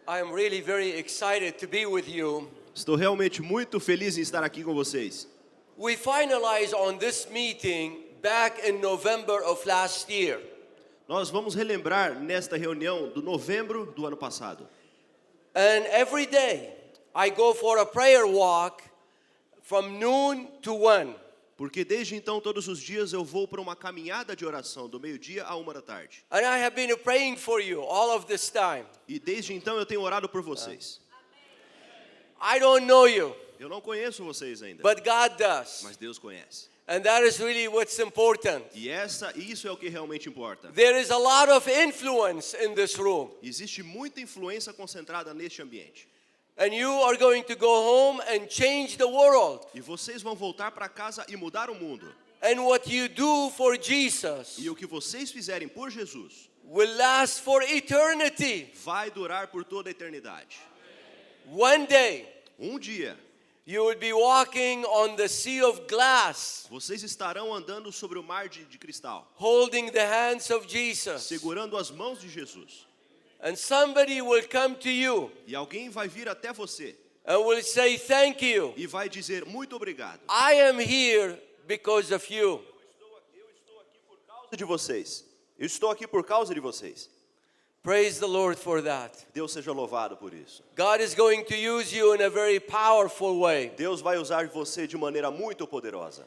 I am really very excited to be with you. Estou realmente muito feliz em estar aqui com vocês. We finalized on this meeting back in November of last year. Nós vamos relembrar nesta reunião do novembro do ano passado. And every day I go for a prayer walk from noon to 1. Porque desde então, todos os dias, eu vou para uma caminhada de oração, do meio-dia à 1h. And I have been praying for you all of this time. E desde então, eu tenho orado por vocês. I don't know you, Eu não conheço vocês ainda, but God does. mas Deus conhece. And that is really what's important. E isso é o que realmente importa. There is a lot of influence in this room. Existe muita influência concentrada neste ambiente. And you are going to go home and change the world. E vocês vão voltar para casa e mudar o mundo. And what you do for Jesus E o que vocês fizerem por Jesus will last for eternity. vai durar por toda a eternidade. One day, Um dia, you will be walking on the sea of glass, vocês estarão andando sobre o mar de cristal, holding the hands of Jesus. segurando as mãos de Jesus. And somebody will come to you E alguém vai vir até você and will say, thank you. e vai dizer muito obrigado. I am here because of you. Eu estou aqui por causa de vocês. Eu estou aqui por causa de vocês. Praise the Lord for that. Deus seja louvado por isso. God is going to use you in a very powerful way. Deus vai usar você de maneira muito poderosa.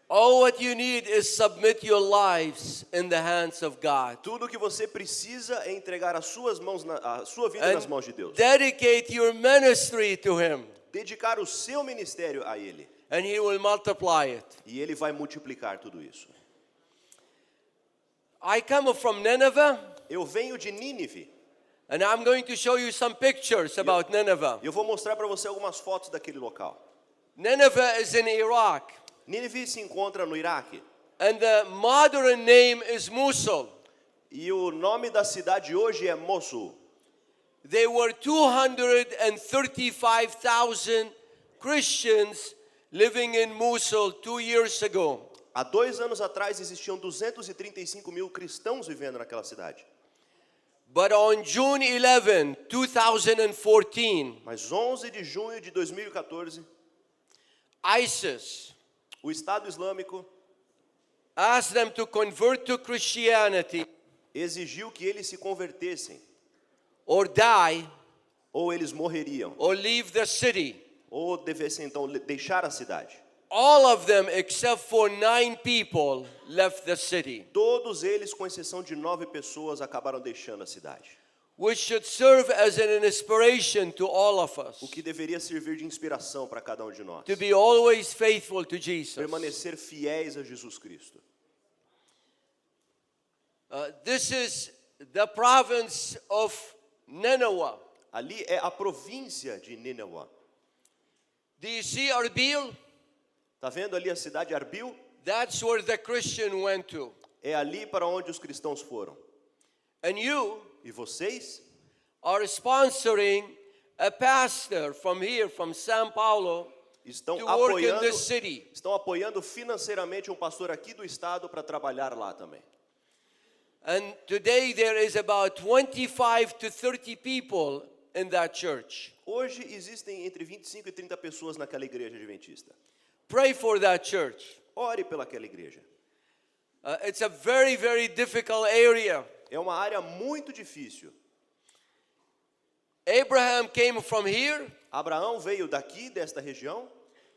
All what you need is submit your lives in the hands of God. Tudo o que você precisa é entregar a sua vida nas mãos de Deus. Dedicate your ministry to Him, Dedicar o seu ministério a Ele. and He will multiply it. E Ele vai multiplicar tudo isso. I come from Nineveh, Eu venho de Nínive. and I'm going to show you some pictures about Nineveh. Eu vou mostrar para você algumas fotos daquele local. Nineveh is in Iraq, Nínive se encontra no Iraque. and the modern name is Mosul. E o nome da cidade hoje é Mossul. There were 235,000 Christians living in Mosul 2 years ago. Há 2 anos atrás existiam 235 mil cristãos vivendo naquela cidade. But on June 11, 2014, Mas 11 de junho de 2014, ISIS o Estado Islâmico asked them to convert to Christianity exigiu que eles se convertessem, or die ou eles morreriam, or leave the city. ou devessem então deixar a cidade. All of them, except for 9 people, left the city, Todos eles, com exceção de 9 pessoas, acabaram deixando a cidade. which should serve as an inspiration to all of us O que deveria servir de inspiração para cada um de nós. to be always faithful to Jesus. Permanecer fiéis a Jesus Cristo. This is the province of Nineveh. Ali é a província de Nínive. Do you see Arbil? Está vendo ali a cidade de Arbil? That's where the Christian went to. É ali para onde os cristãos foram. And you E vocês are sponsoring a pastor from here, from São Paulo, estão to work in apoiando, this city. estão apoiando financeiramente um pastor aqui do estado para trabalhar lá também. And today there is about 25 to 30 people in that church. Hoje existem entre 25 e 30 pessoas naquela igreja adventista. Pray for that church. Ore pelaquela igreja. It's a very, very difficult area. É uma área muito difícil. Abraham came from here, Abraão veio daqui, desta região,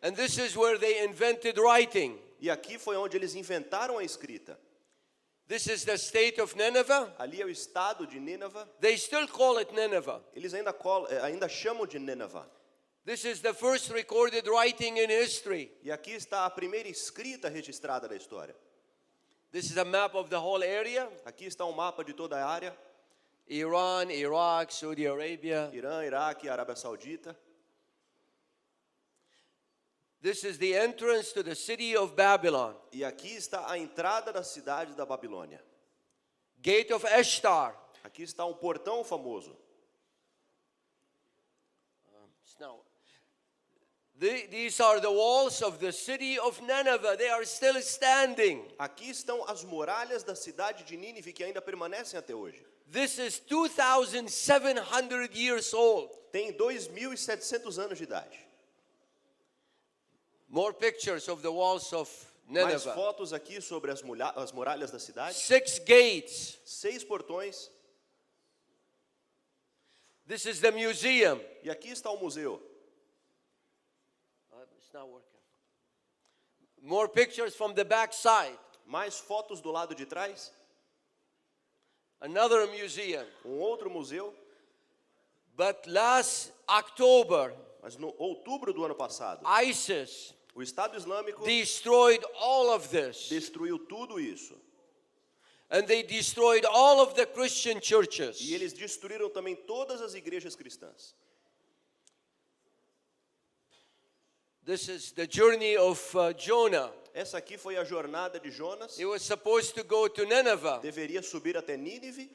and this is where they invented writing. e aqui foi onde eles inventaram a escrita. This is the state of Nineveh. Ali é o estado de Nínive. They still call it Nineveh. Eles ainda chamam de Nínive. This is the first recorded writing in history. E aqui está a primeira escrita registrada da história. This is a map of the whole area. Aqui está um mapa de toda a área. Iran, Iraq, Saudi Arabia. Irã, Iraque, Arábia Saudita. This is the entrance to the city of Babylon. E aqui está a entrada da cidade da Babilônia. Gate of Ashtar. Aqui está um portão famoso. Now, These are the walls of the city of Nineveh. They are still standing. Aqui estão as muralhas da cidade de Nínive que ainda permanecem até hoje. This is 2,700 years old. Tem 2.700 anos de idade. More pictures of the walls of Mais Nineveh. fotos aqui sobre as muralhas da cidade. 6 gates. 6 portões. This is the museum. E aqui está o museu. It's not working. More pictures from the back side. Mais fotos do lado de trás. Another museum. Outro museu. But last October, Mas no outubro do ano passado, ISIS o Estado Islâmico destroyed all of this. destruiu tudo isso. And they destroyed all of the Christian churches. E eles destruíram também todas as igrejas cristãs. This is the journey of Jonah. Essa aqui foi a jornada de Jonas. He was supposed to go to Nineveh. Deveria subir até Nínive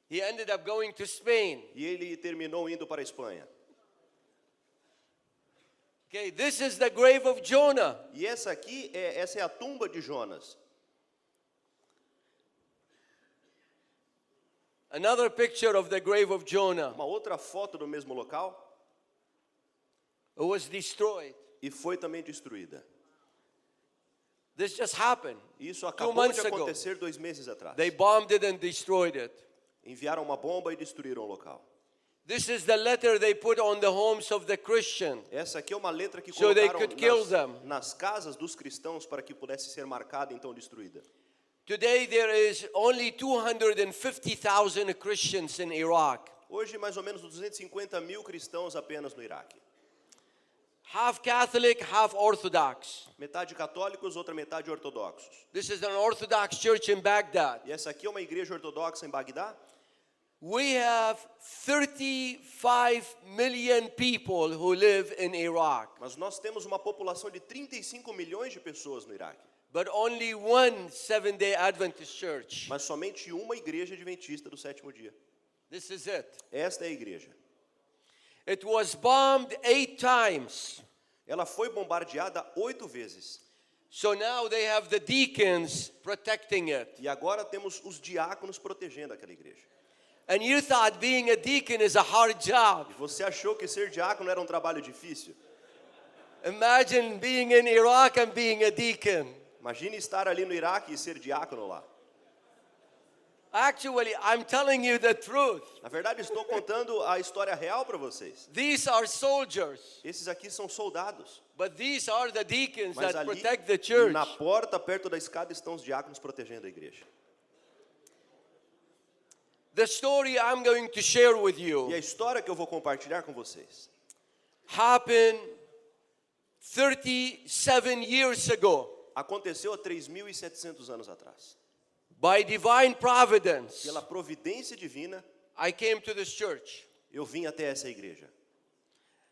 He ended up going to Spain. e ele terminou indo para a Espanha. Okay, this is the grave of Jonah. E essa é a tumba de Jonas. Another picture of the grave of Jonah. Uma outra foto do mesmo local It was destroyed. e foi também destruída. This just happened. Isso acabou months de ago. acontecer 2 meses atrás. They bombed it and destroyed it. Enviaram uma bomba e destruíram o local. This is the letter they put on the homes of the Christian. Essa aqui é uma letra que So they colocaram could kill them. nas casas dos cristãos para que pudesse ser marcada, então destruída. Today there is only 250,000 Christians in Iraq. Hoje, mais ou menos 250.000 cristãos apenas no Iraque. Half Catholic, half Orthodox. Metade católicos, outra metade ortodoxos. This is an Orthodox church in Baghdad. E essa aqui é uma igreja ortodoxa em Bagdá. We have 35 million people who live in Iraq, Mas nós temos uma população de 35 milhões de pessoas no Iraque. but only one Seventh-day Adventist church. Mas somente uma igreja adventista do sétimo dia. This is it. Esta é a igreja. It was bombed 8 times. Ela foi bombardeada 8 vezes. So now they have the deacons protecting it. E agora temos os diáconos protegendo aquela igreja. And you thought being a deacon is a hard job. E você achou que ser diácono era um trabalho difícil? Imagine being in Iraq and being a deacon. Imagine estar ali no Iraque e ser diácono lá. Actually, I'm telling you the truth. Na verdade, estou contando a história real para vocês. These are soldiers, Esses aqui são soldados. but these are the deacons Mas that ali, protect the church. na porta, perto da escada, estão os diáconos protegendo a igreja. The story I'm going to share with E you a história que eu vou compartilhar com vocês happened 37 years ago. aconteceu há 3.700 anos atrás. By divine providence, Pela providência divina, I came to this church. eu vim até essa igreja.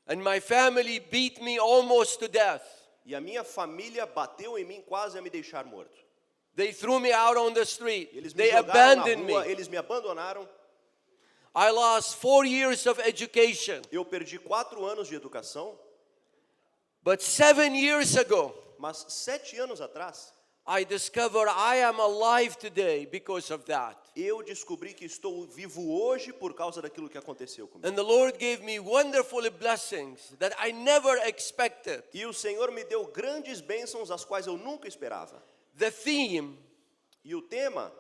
And my family beat me almost to death. E a minha família bateu em mim quase a me deixar morto. They threw me out on the street. Eles me They jogaram na abandoned rua, me. eles me abandonaram. I lost 4 years of education. Eu perdi 4 anos de educação, But 7 years ago, mas 7 anos atrás, I discovered I am alive today because of that. eu descobri que estou vivo hoje por causa daquilo que aconteceu comigo. And the Lord gave me wonderful blessings that I never expected. E o Senhor me deu grandes bênçãos, as quais eu nunca esperava. The theme E o tema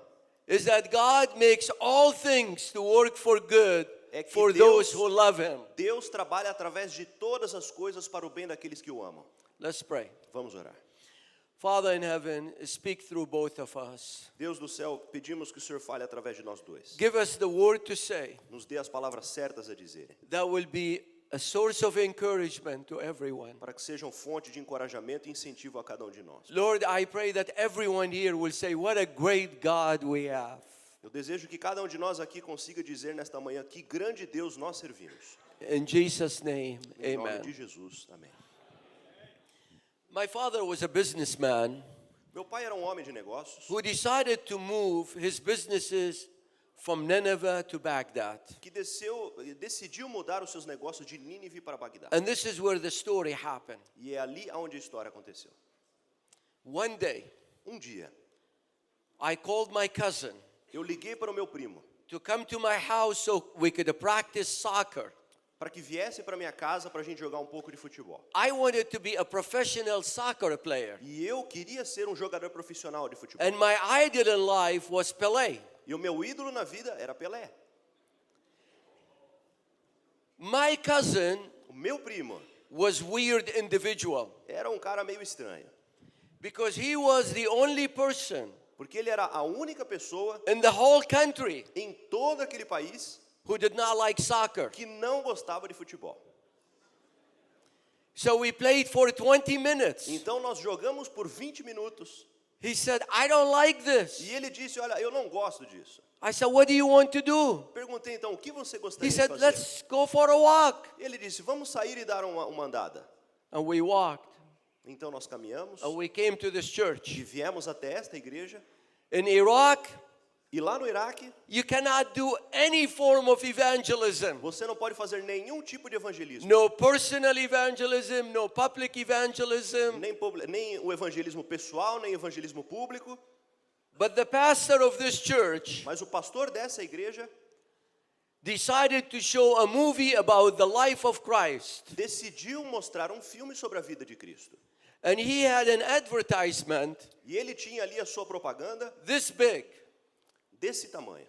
is that God makes all things to work for good É que for Deus- those who love Him. Deus trabalha através de todas as coisas para o bem daqueles que o amam. Let's pray. Vamos orar. Father in heaven, speak through both of us. Deus do céu, pedimos que o Senhor fale através de nós dois. Give us the word to say Nos dê as palavras certas a dizer, that will be a source of encouragement to everyone. para que sejam fonte de encorajamento e incentivo a cada um de nós. Lord, I pray that everyone here will say, what a great God we have. Eu desejo que cada um de nós aqui consiga dizer nesta manhã que grande Deus nós servimos. In Jesus' name, Em nome de amen. Jesus, amém. My father was a businessman Meu pai era um homem de negócios who decided to move his businesses from Nineveh to Baghdad. que decidiu mudar os seus negócios de Nínive para Bagdá. And this is where the story happened. E é ali onde a história aconteceu. One day, Um dia, I called my cousin eu liguei para o meu primo to come to my house so we could practice soccer. para que viesse para minha casa para a gente jogar um pouco de futebol. I wanted to be a professional soccer player. E eu queria ser um jogador profissional de futebol. And my idol in life was Pelé. E o meu ídolo na vida era Pelé. My cousin O meu primo was weird individual era um cara meio estranho, because he was the only person porque ele era a única pessoa in the whole country em todo aquele país who did not like soccer. que não gostava de futebol. So we played for 20 minutes. Então nós jogamos por 20 minutos. He said, I don't like this. E ele disse, olha, eu não gosto disso. I said, what do you want to do? Perguntei então, o que você He gostaria de said, fazer? let's go for a walk. Ele disse, vamos sair e dar uma andada. And we walked. Então nós caminhamos And we came to this e church. viemos até esta igreja. In Iraq, E lá no Iraque, you cannot do any form of evangelism. você não pode fazer nenhum tipo de evangelismo. No personal evangelism, no public evangelism. Nem o evangelismo pessoal, nem o evangelismo público. But the pastor of this church Mas o pastor dessa igreja decided to show a movie about the life of Christ. decidiu mostrar um filme sobre a vida de Cristo. And he had an advertisement E ele tinha ali a sua propaganda this big desse tamanho,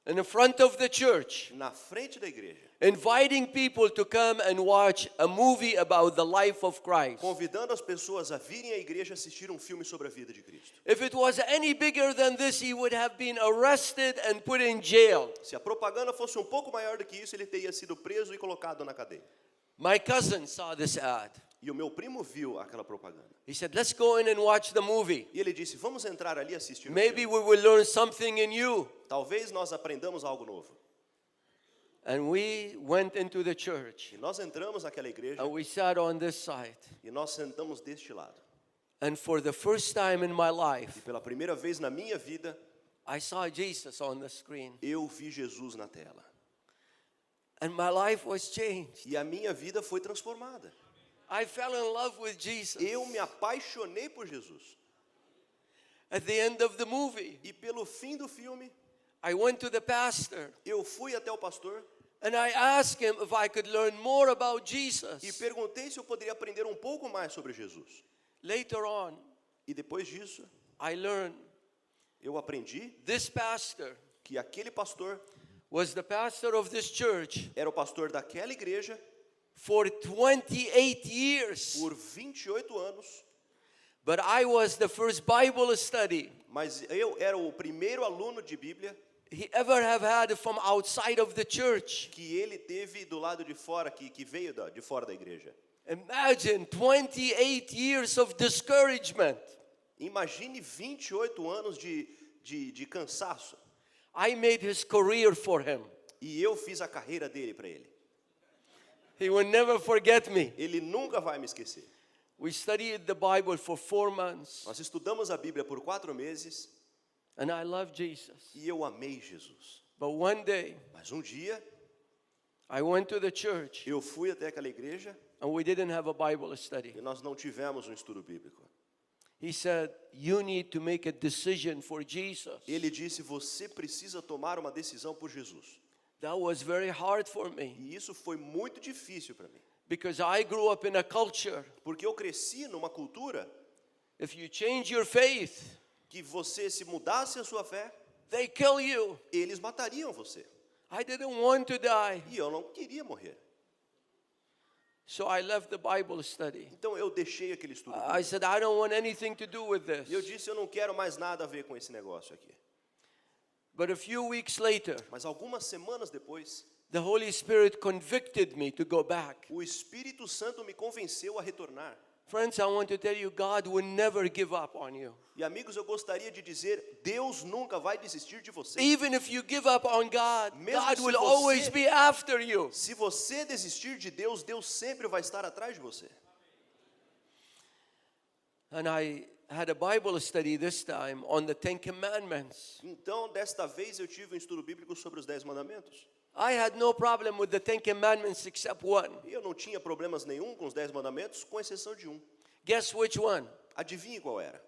in the front of the church, na frente da igreja, inviting people to come and watch a movie about the life of Christ. convidando as pessoas a virem à igreja assistir um filme sobre a vida de Cristo. If it was any bigger than this, he would have been arrested and put in jail. Se a propaganda fosse um pouco maior do que isso, ele teria sido preso e colocado na cadeia. My cousin saw this ad. E o meu primo viu aquela propaganda. He said, let's go in and watch the movie. E ele disse, vamos entrar ali e assistir o Maybe filme. we will learn something in you. Talvez nós aprendamos algo novo. And we went into the church E nós entramos naquela igreja and we sat on this side. e nós sentamos deste lado. And for the first time in my E life, pela primeira vez na minha vida, I saw Jesus on the screen. eu vi Jesus na tela. And my life was changed. E a minha vida foi transformada. I fell in love with Jesus. Eu me apaixonei por Jesus. At the end of the movie, E pelo fim do filme, I went to the pastor eu fui até o pastor and I asked him if I could learn more about Jesus. e perguntei se eu poderia aprender um pouco mais sobre Jesus. Later on, E depois disso, I learned eu aprendi this pastor que aquele pastor was the pastor of this church era o pastor daquela igreja for 28 years. por 28 anos, But I was the first Bible study mas eu era o primeiro aluno de Bíblia he ever have had from outside of the church. que ele teve do lado de fora, que veio de fora da igreja. Imagine 28 years of discouragement. Imagine 28 anos de cansaço. I made his career for him. E eu fiz a carreira dele para ele. He will never forget me. Ele nunca vai me esquecer. We studied the Bible for 4 months, Nós estudamos a Bíblia por 4 meses and I love Jesus. e eu amei Jesus. But one day, Mas um dia I went to the church eu fui até aquela igreja and we didn't have a Bible study. e nós não tivemos um estudo bíblico. He said, you need to make a decision for Jesus. Ele disse, você precisa tomar uma decisão por Jesus. That was very hard for me E isso foi muito difícil para mim. because I grew up in a culture. Porque eu cresci numa cultura If you change your faith, que você, se mudasse a sua fé, they kill you. eles matariam você. I didn't want to die. E eu não queria morrer. So I left the Bible study. Então eu deixei aquele estudo I bíblico. said, I don't want anything to do with E eu this. disse, eu não quero mais nada a ver com esse negócio aqui. But a few weeks later, Mas algumas semanas depois, the Holy Spirit convicted me to go back. o Espírito Santo me convenceu a retornar. Friends, I want to tell you, God will never give up on you. E amigos, eu gostaria de dizer, Deus nunca vai desistir de você. Even if you give up on God, Mesmo God se will você- always be after you. Se você desistir de Deus, Deus sempre vai estar atrás de você. And had a Bible study this time on the Ten Commandments. Então, desta vez eu tive um estudo bíblico sobre os 10 mandamentos. I had no problem with the Ten Commandments except one. E eu não tinha problemas nenhum com os 10 mandamentos, com exceção de um. Guess which one? Adivinhe qual era?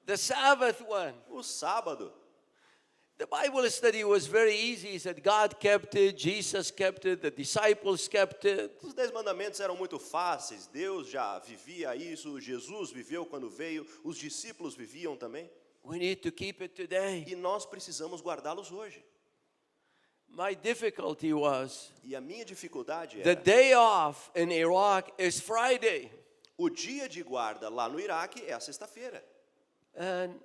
The Sabbath one. O sábado. The Bible study was very easy. He said God kept it, Jesus kept it, the disciples kept it. Os 10 mandamentos eram muito fáceis. Deus já vivia isso, Jesus viveu quando veio, os discípulos viviam também. We need to keep it today. E nós precisamos guardá-los hoje. My difficulty was E a minha dificuldade the era, day off in Iraq is Friday. o dia de guarda lá no Iraque é a sexta-feira. And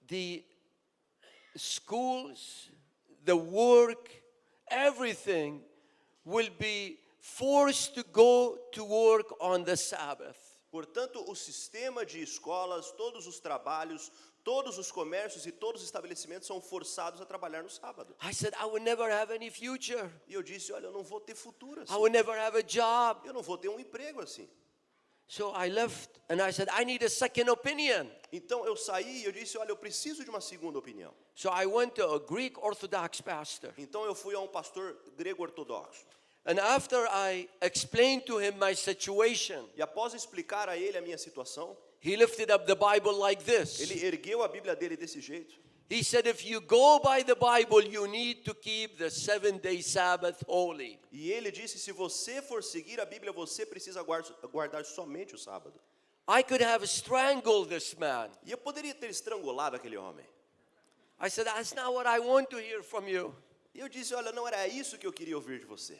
the schools, the work, everything will be forced to go to work on the Sabbath. Portanto, o sistema de escolas, todos os trabalhos, todos os comércios e todos os estabelecimentos são forçados a trabalhar no sábado. I said, I will never have any future. E eu disse, olha, eu não vou ter futuro assim. I will never have a job. Eu não vou ter um emprego assim. So I left and I said, I need a second opinion. Então eu saí e eu disse, olha, eu preciso de uma segunda opinião. So I went to a Greek Orthodox pastor. Então eu fui a um pastor grego ortodoxo. And after I explained to him my situation, E após explicar a ele a minha situação, he lifted up the Bible like this. ele ergueu a Bíblia dele desse jeito. He said, if you go by the Bible, you need to keep the 7-day Sabbath holy. E ele disse, se você for seguir a Bíblia, você precisa guardar somente o sábado. I could have strangled this man. E eu poderia ter estrangulado aquele homem. I said, that's not what I want to hear from you. E eu disse, olha, não era isso que eu queria ouvir de você.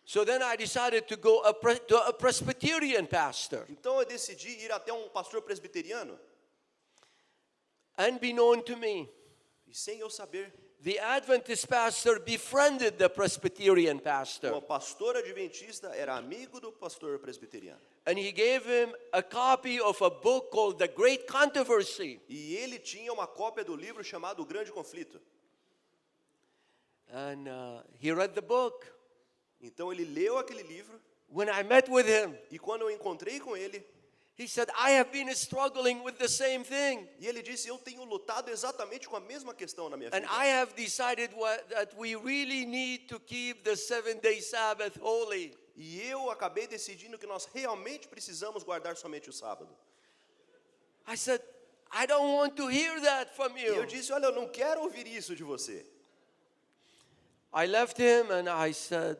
So then I decided to go to a Presbyterian pastor. Então eu decidi ir até um pastor presbiteriano. Unbeknown to me, E sem eu saber, the Adventist pastor befriended the Presbyterian o pastor. pastor adventista era amigo do pastor presbiteriano. And he gave him a copy of a book called The Great Controversy. E ele tinha uma cópia do livro chamado O Grande Conflito. And he read the book. Então ele leu aquele livro. When I met with him, E quando eu encontrei com ele, he said, I have been struggling with the same thing. e ele disse, eu tenho lutado exatamente com a mesma questão na minha And vida. I have decided that we really need to keep the 7-day Sabbath holy. E eu acabei decidindo que nós realmente precisamos guardar somente o sábado. I said, I don't want to hear that from E eu you. disse, olha, eu não quero ouvir isso de você. I left him and I said,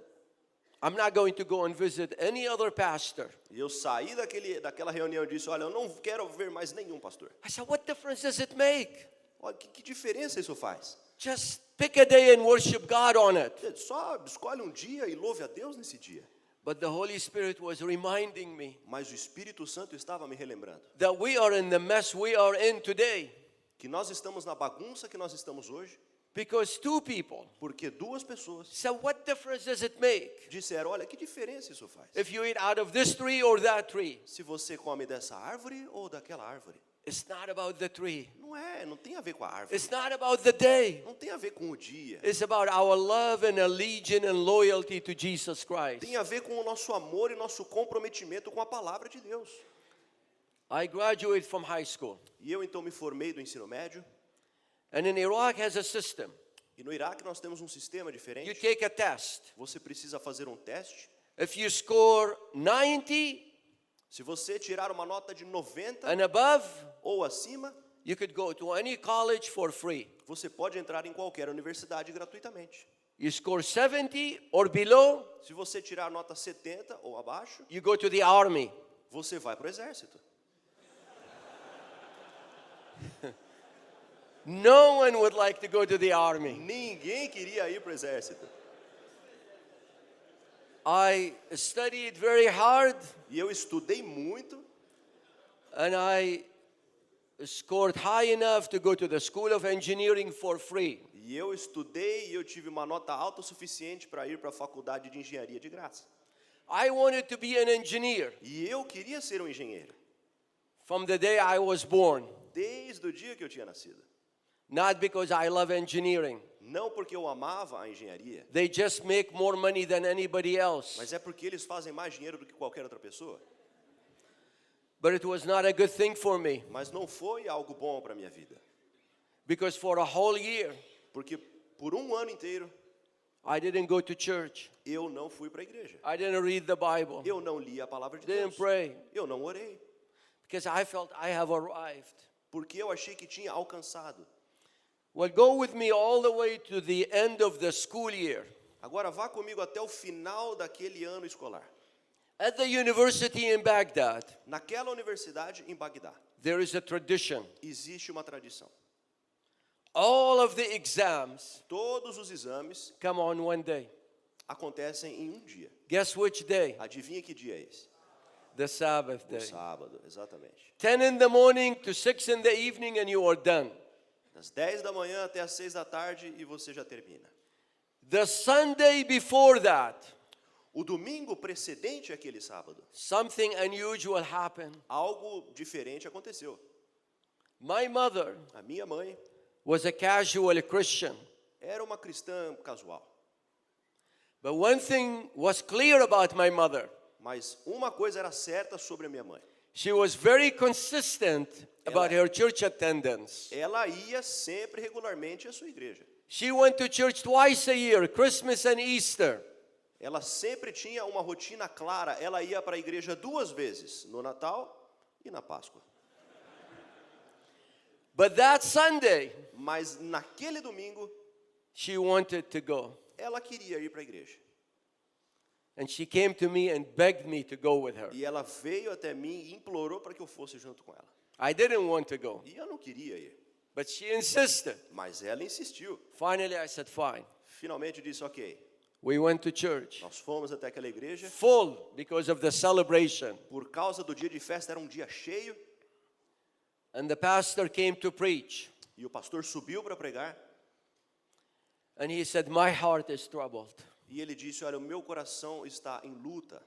I'm not going to go and visit any other pastor. E eu saí daquela reunião e disse, olha, eu não quero ver mais nenhum pastor. I said, what difference does it make? Olha, que diferença isso faz? Just pick a day and worship God on it. Só escolhe um dia e louve a Deus nesse dia. But the Holy Spirit was reminding me Mas o Espírito Santo estava me relembrando that we are in the mess we are in today que nós estamos na bagunça que nós estamos hoje, because two people porque duas pessoas said, what difference does it make disseram, olha, que diferença isso faz? if you eat out of this tree or that tree? Se você come dessa árvore ou daquela árvore. It's not about the tree. Não tem a ver com a árvore. It's not about the day. Não tem a ver com o dia. It's about our love and allegiance and loyalty to Jesus Christ. Tem a ver com o nosso amor e nosso comprometimento com a palavra de Deus. I graduated from high school. E eu então me formei do ensino médio. And in Iraq has a system. E no Iraque nós temos um sistema You diferente. take a test. Você precisa fazer um teste. If you score 90 Se você tirar uma nota de 90 and above, ou acima, you could go to any college for free. você pode entrar em qualquer universidade gratuitamente. You score 70 or below, Se você tirar nota 70 ou abaixo, you go to the army. você vai para o exército. No one would like to go to the army. Ninguém queria ir para o exército. I studied very hard E eu estudei muito and I scored high enough to go to the School of Engineering for free. e eu estudei e eu tive uma nota alta o suficiente para ir para a faculdade de engenharia de graça. I wanted to be an engineer E eu queria ser um engenheiro from the day I was born, desde o dia que eu tinha nascido. not because I love engineering. Não porque eu amava a engenharia, They just make more money than anybody else. mas é porque eles fazem mais dinheiro do que qualquer outra pessoa. But it was not a good thing for me Mas não foi algo bom para a minha vida. because for a whole year Porque por um ano inteiro, I didn't go to church. eu não fui para a igreja. I didn't read the Bible. Eu não li a palavra de Didn't Deus. pray Eu não orei. because I felt I have arrived. Porque eu achei que tinha alcançado. Well, go with me all the way to the end of the school year. Agora vá comigo até o final daquele ano escolar. At the university in Baghdad, Naquela universidade em Bagdá, there is a tradition. existe uma tradição. All of the exams Todos os exames come on one day. acontecem em um dia. Guess which day? Adivinha que dia é esse? The Sabbath O day. sábado, exatamente. 10 in the morning to 6 in the evening and you are done. Das 10 da manhã até as 6 da tarde e você já termina. The Sunday before that, O domingo precedente àquele sábado, something unusual happened. algo diferente aconteceu. My mother A minha mãe was a casual Christian. era uma cristã casual. But one thing was clear about my mother. Mas uma coisa era certa sobre a minha mãe. She was very consistent about her church attendance. Ela ia sempre regularmente à sua igreja. She went to church twice a year, Christmas and Easter. Ela sempre tinha uma rotina clara. Ela ia para a igreja 2 vezes, no Natal e na Páscoa. But that Sunday, Mas naquele domingo, she wanted to go. ela queria ir para a igreja. And she came to me and begged me to go with her. E ela veio até mim e implorou para que eu fosse junto com ela. I didn't want to go, E eu não queria ir, but she insisted. mas ela insistiu. Finally, I said, fine. Finalmente disse, ok, We went to church. nós fomos até aquela igreja. Full because of the celebration. Por causa do dia de festa, era um dia cheio. And the pastor came to preach. E o pastor subiu para pregar. And he said, my heart is troubled. E ele disse, olha, o meu coração está em luta.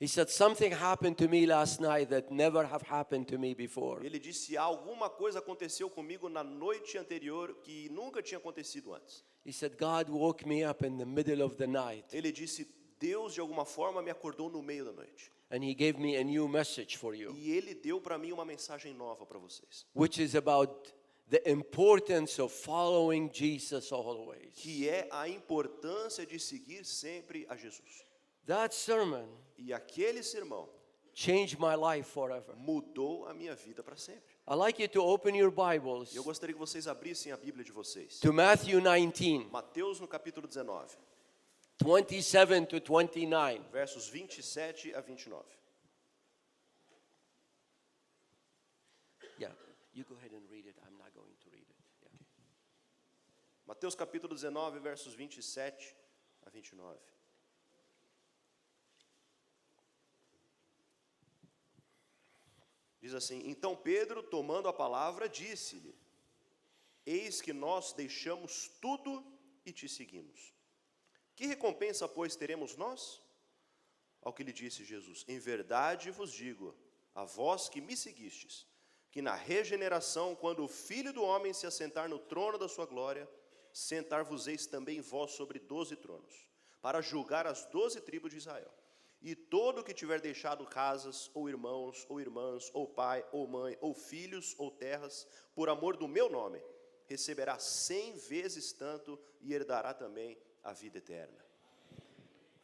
He said, something happened to me last night that never have happened to me before. Ele disse, alguma coisa aconteceu comigo na noite anterior que nunca tinha acontecido antes. He said, God woke me up in the middle of the night. Ele disse, Deus de alguma forma me acordou no meio da noite. And he gave me a new message for you, E ele deu para mim uma mensagem nova para vocês. which is about the importance of following Jesus always. Que é a importância de seguir sempre a Jesus. That sermon E aquele sermão changed my life forever. mudou a minha vida para sempre. I'd like you to open your Bibles Eu gostaria que vocês abrissem a Bíblia de vocês. to Matthew 19, Mateus no capítulo 19, 27 to 29. versos 27 a 29. Yeah, you go ahead and read it. I'm not going to read it. Yeah. Mateus capítulo 19, versos 27 a 29. Diz assim, então Pedro, tomando a palavra, disse-lhe, eis que nós deixamos tudo e te seguimos. Que recompensa, pois, teremos nós? Ao que lhe disse Jesus, em verdade vos digo, a vós que me seguistes, que na regeneração, quando o Filho do Homem se assentar no trono da sua glória, sentar-vos-eis também vós sobre 12 tronos, para julgar as 12 tribos de Israel. E todo o que tiver deixado casas, ou irmãos, ou irmãs, ou pai, ou mãe, ou filhos, ou terras, por amor do meu nome, receberá 100 vezes tanto e herdará também a vida eterna.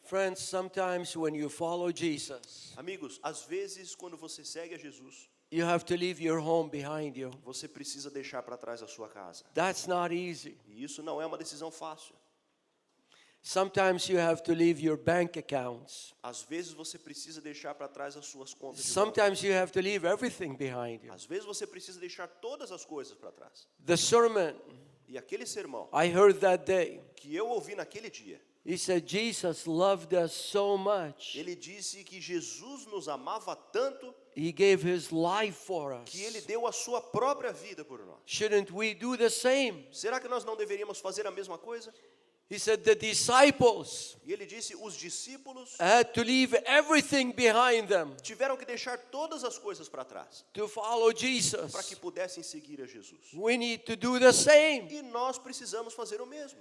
Friends, sometimes when you follow Jesus, Amigos, às vezes, quando você segue a Jesus, you have to leave your home behind you. você precisa deixar para trás a sua casa. That's not easy. E isso não é uma decisão fácil. Sometimes you have to leave your bank accounts. Às vezes você precisa deixar para trás as suas contas de banco. Sometimes you have to leave everything behind you. Às vezes você precisa deixar todas as coisas para trás. The sermon E aquele sermão I heard that day, que eu ouvi naquele dia, he said, Jesus loved us so much. ele disse que Jesus nos amava tanto He gave his life for us. que ele deu a sua própria vida por nós. Shouldn't we do the same? Será que nós não deveríamos fazer a mesma coisa? He said the disciples E ele disse, os discípulos had to leave everything behind them tiveram que deixar todas as coisas para trás to follow para que Jesus. pudessem seguir a Jesus. We need to do the same. E nós precisamos fazer o mesmo.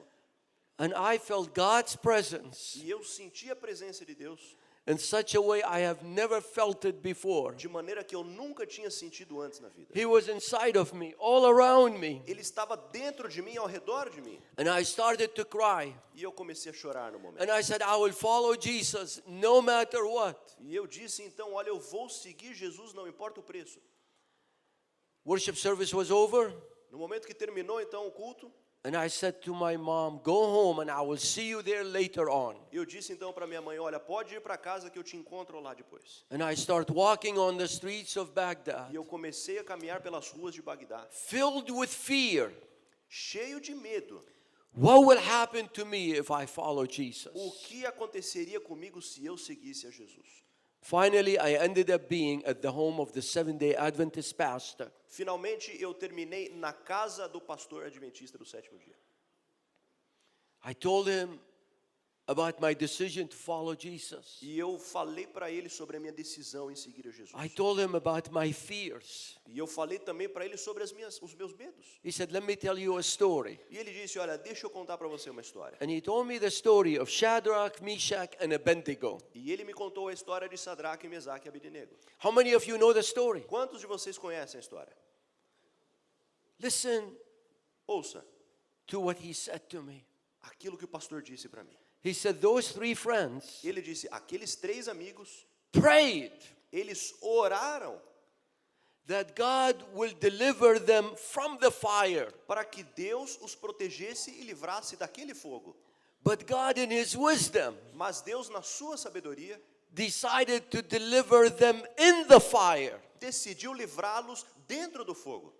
And I felt God's presence. E eu senti a presença de Deus. in such a way I have never felt it before. de maneira que eu nunca tinha sentido antes na vida. He was inside of me, all around me. Ele estava dentro de mim, ao redor de mim. And I started to cry. E eu comecei a chorar no momento. And I said, I will follow Jesus no matter what. E eu disse então, olha, eu vou seguir Jesus, não importa o preço. Worship service was over. No momento que terminou então o culto, And I said to my mom, go home and I will see you there later on. eu disse então para minha mãe, olha, pode ir para casa que eu te encontro lá depois. And I start walking on the streets of E Baghdad, eu comecei a caminhar pelas ruas de Bagdá, filled with fear. cheio de medo. What will happen to me if I follow O Jesus? que aconteceria comigo se eu seguisse a Jesus? Finally, I ended up being at the home of the Seventh-day Adventist pastor. Finalmente eu terminei na casa do pastor adventista do sétimo dia. I told him about my decision to follow Jesus. E eu falei para ele sobre a minha decisão em seguir a Jesus. I told him about my fears. E eu falei também para ele sobre os meus medos. He said, let me tell you a story. E ele disse, olha, deixa eu contar para você uma história. And he told me the story of Shadrach, Meshach, and Abednego. E ele me contou a história de Sadraque, Mesaque e Abednego. How many of you know the story? Quantos de vocês conhecem a história? Listen Ouça to what he said to me. aquilo que o pastor disse para mim. He said, those three friends Ele disse, aqueles 3 amigos, prayed eles oraram that God will deliver them from the fire. para que Deus os protegesse e livrasse daquele fogo. But God, in his wisdom, Mas Deus, na sua sabedoria, decided to deliver them in the fire. decidiu livrá-los dentro do fogo.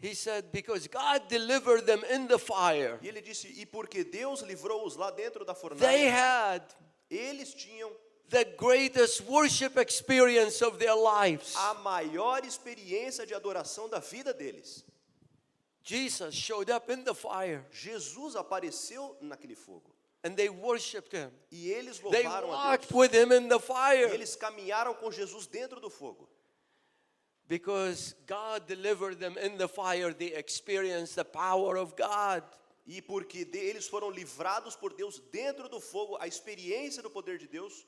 He said, because God delivered them in the fire, E ele disse, e porque Deus livrou-os lá dentro da they fornalha, had eles tinham the greatest worship experience of their lives. a maior experiência de adoração da vida deles. Jesus showed up in the fire Jesus apareceu naquele fogo. and they worshiped him. E eles They louvaram a walked Deus. with him in the E fire eles caminharam com Jesus dentro do fogo. because God delivered them in the fire. They experienced the power of God. E porque eles foram livrados por Deus dentro do fogo, a experiência do poder de Deus,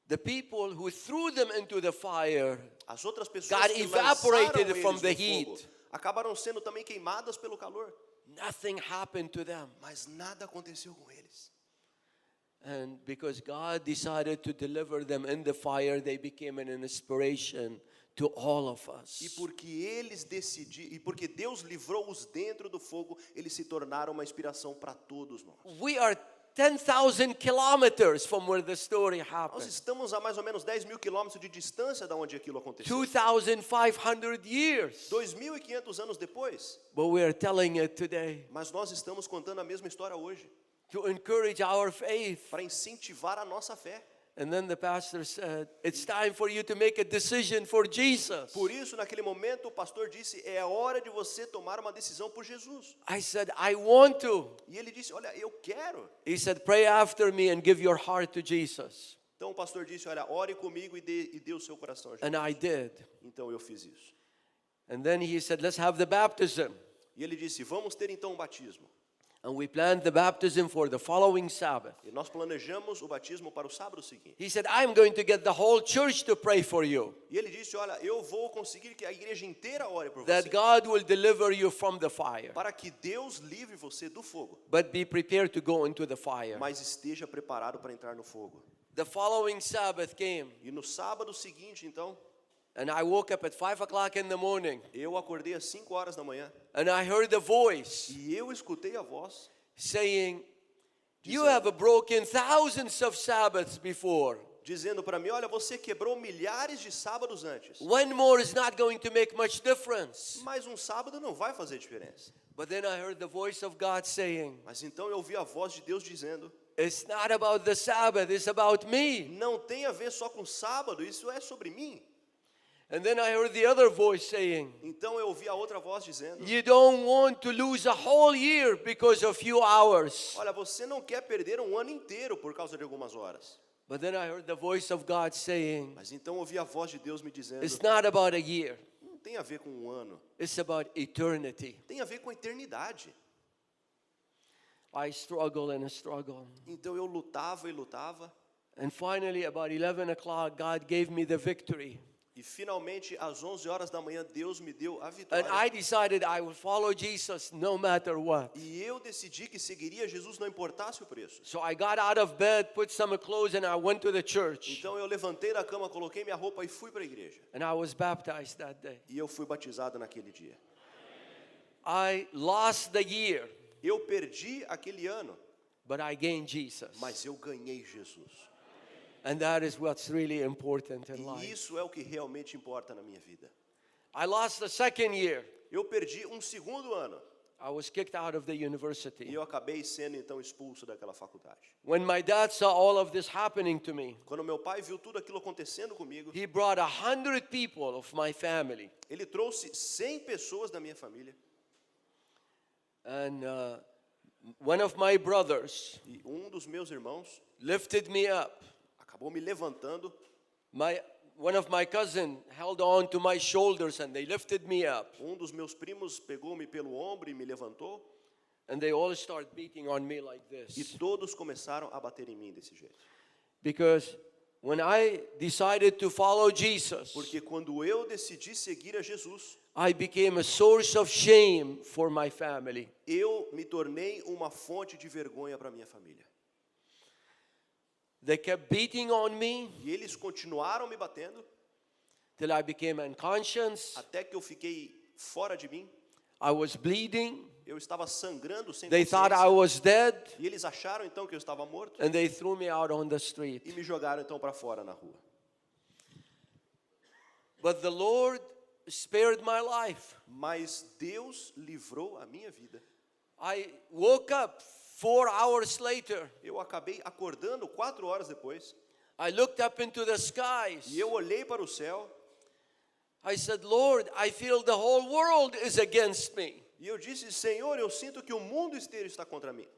The people who threw them into the fire as outras pessoas got que evaporated lançaram from eles the no fogo, heat. acabaram sendo também queimadas pelo calor. Nothing happened to them. Mas nada aconteceu com eles. And because God decided to deliver them in the fire, they became an inspiration to all of E us. porque Deus livrou-os dentro do fogo, eles se tornaram uma inspiração para todos nós. We are 10,000 kilometers from where the story Nós happened. estamos a mais ou menos 10.000 quilômetros de distância da onde aquilo aconteceu. 2,500 years. 2.500 anos depois, But we are telling it today mas nós estamos contando a mesma história hoje, to encourage our faith. para incentivar a nossa fé. And then the pastor said, it's time for you to make a decision for Jesus. Por isso, naquele momento, o pastor disse, é a hora de você tomar uma decisão por Jesus. I said, I want to. E ele disse, olha, eu quero. He said, pray after me and give your heart to Jesus. Então o pastor disse, olha, ore comigo e dê o seu coração a Jesus. And I did. Então eu fiz isso. And then he said, let's have the baptism. E ele disse, vamos ter então um batismo. And we planned the baptism for the following Sabbath. E nós planejamos o batismo para o sábado seguinte. He said, I'm going to get the whole church to pray for you, E ele disse, olha, eu vou conseguir que a igreja inteira ore por that você, God will deliver you from the fire. para que Deus livre você do fogo, But be prepared to go into the fire. mas esteja preparado para entrar no fogo. The following Sabbath came, E no sábado seguinte, então, and I woke up at 5 o'clock in the morning, eu acordei às 5 horas da manhã and I heard a voice e eu escutei a voz saying, you have broken thousands of Sabbaths before. dizendo para mim, olha, você quebrou milhares de sábados antes, One more is not going to make much difference. mas um sábado não vai fazer diferença. But then I heard the voice of God saying, Mas então eu ouvi a voz de Deus dizendo, it's not about the Sabbath, it's about me. não tem a ver só com sábado, isso é sobre mim. And then I heard the other voice saying, Então eu ouvi a outra voz dizendo, you don't want to lose a whole year because of few hours. olha, você não quer perder um ano inteiro por causa de algumas horas. But then I heard the voice of God saying, Mas então eu ouvi a voz de Deus me dizendo, it's not about a year, não tem a ver com um ano, it's about eternity. tem a ver com a eternidade. I struggle and struggle. Então eu lutava e lutava. And finally, about 11 o'clock, God gave me the victory. E finalmente, às 11 horas da manhã, Deus me deu a And vitória. I decided I would follow Jesus no matter what. E eu decidi que seguiria Jesus, não importasse o preço. So I got out of bed, put some clothes, and I went to the church. Então eu levantei da cama, coloquei minha roupa e fui para a igreja. And I was baptized that day. E eu fui batizado naquele dia. I lost the year, Eu perdi aquele ano, but I gained Jesus. mas eu ganhei Jesus. And that is what's really important in E life. isso é o que realmente importa na minha vida. I lost the second year. Eu perdi um segundo ano I was kicked out of the e university. eu acabei sendo então expulso daquela faculdade. When my dad saw all of this happening to me, Quando meu pai viu tudo aquilo acontecendo comigo, he brought 100 people of my family. ele trouxe 100 pessoas da minha família. And one of my brothers E um dos meus irmãos lifted me up. acabou me levantando. One of my cousins held on to my shoulders and they lifted me up. Um dos meus primos pegou-me pelo ombro e me levantou. And they all started beating on me like E this. todos começaram a bater em mim desse jeito. Because when I decided to follow Jesus, Porque quando eu decidi seguir a Jesus, I became a source of shame for my family. eu me tornei uma fonte de vergonha para minha família. They kept beating on me E eles continuaram me batendo till I became unconscious. até que eu fiquei fora de mim. I was bleeding. Eu estava sangrando sem They thought I consciência. was dead E eles acharam então que eu estava morto and they threw me out on the street. e me jogaram então para fora na rua. But the Lord spared my life. Mas Deus livrou a minha vida. I woke up 4 hours later. Eu acabei acordando 4 horas depois I looked up into the skies. e eu olhei para o céu I said, Lord, I feel the whole world is against me. e eu disse: Senhor, eu sinto que o mundo inteiro está contra mim.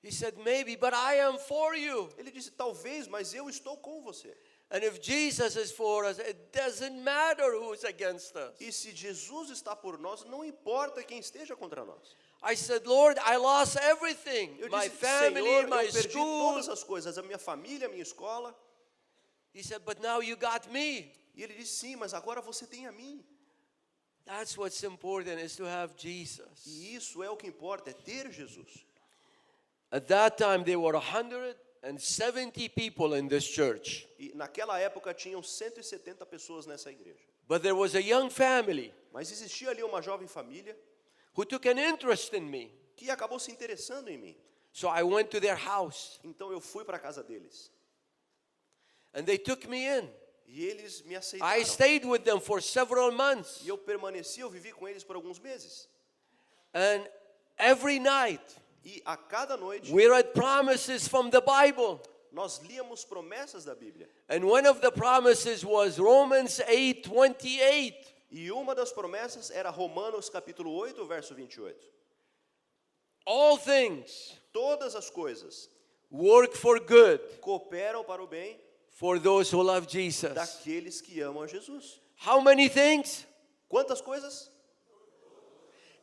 He said, maybe, but I am for you. Ele disse: talvez, mas eu estou com você. And if Jesus is for us, it doesn't matter who's against us. E se Jesus está por nós, não importa quem esteja contra nós. I said, Lord, I lost everything. Eu My disse: family, Senhor, my eu perdi school. todas as coisas, a minha família, a minha escola. He said, but now you got me. E ele disse: sim, mas agora você tem a mim. That's what's important, is to have Jesus. E isso é o que importa, é ter Jesus. At that time, there were 170 people in this church. E naquela época tinham 170 pessoas nessa igreja. But there was a young family Mas existia ali uma jovem família who took an interest in me. que acabou se interessando em mim. So I went to their house, Então eu fui para a casa deles. and they took me in. E eles me I aceitaram. stayed with them for several months. E eu permaneci, eu vivi com eles por alguns meses. And every night, E a cada noite, we read promises from the Bible. nós líamos promessas da Bíblia. And one of the promises was Romans 8:28. E uma das promessas era Romanos capítulo 8, verso 28. All things Todas as coisas work for good cooperam para o bem for those who love Jesus. daqueles que amam a Jesus. How many things? Quantas coisas?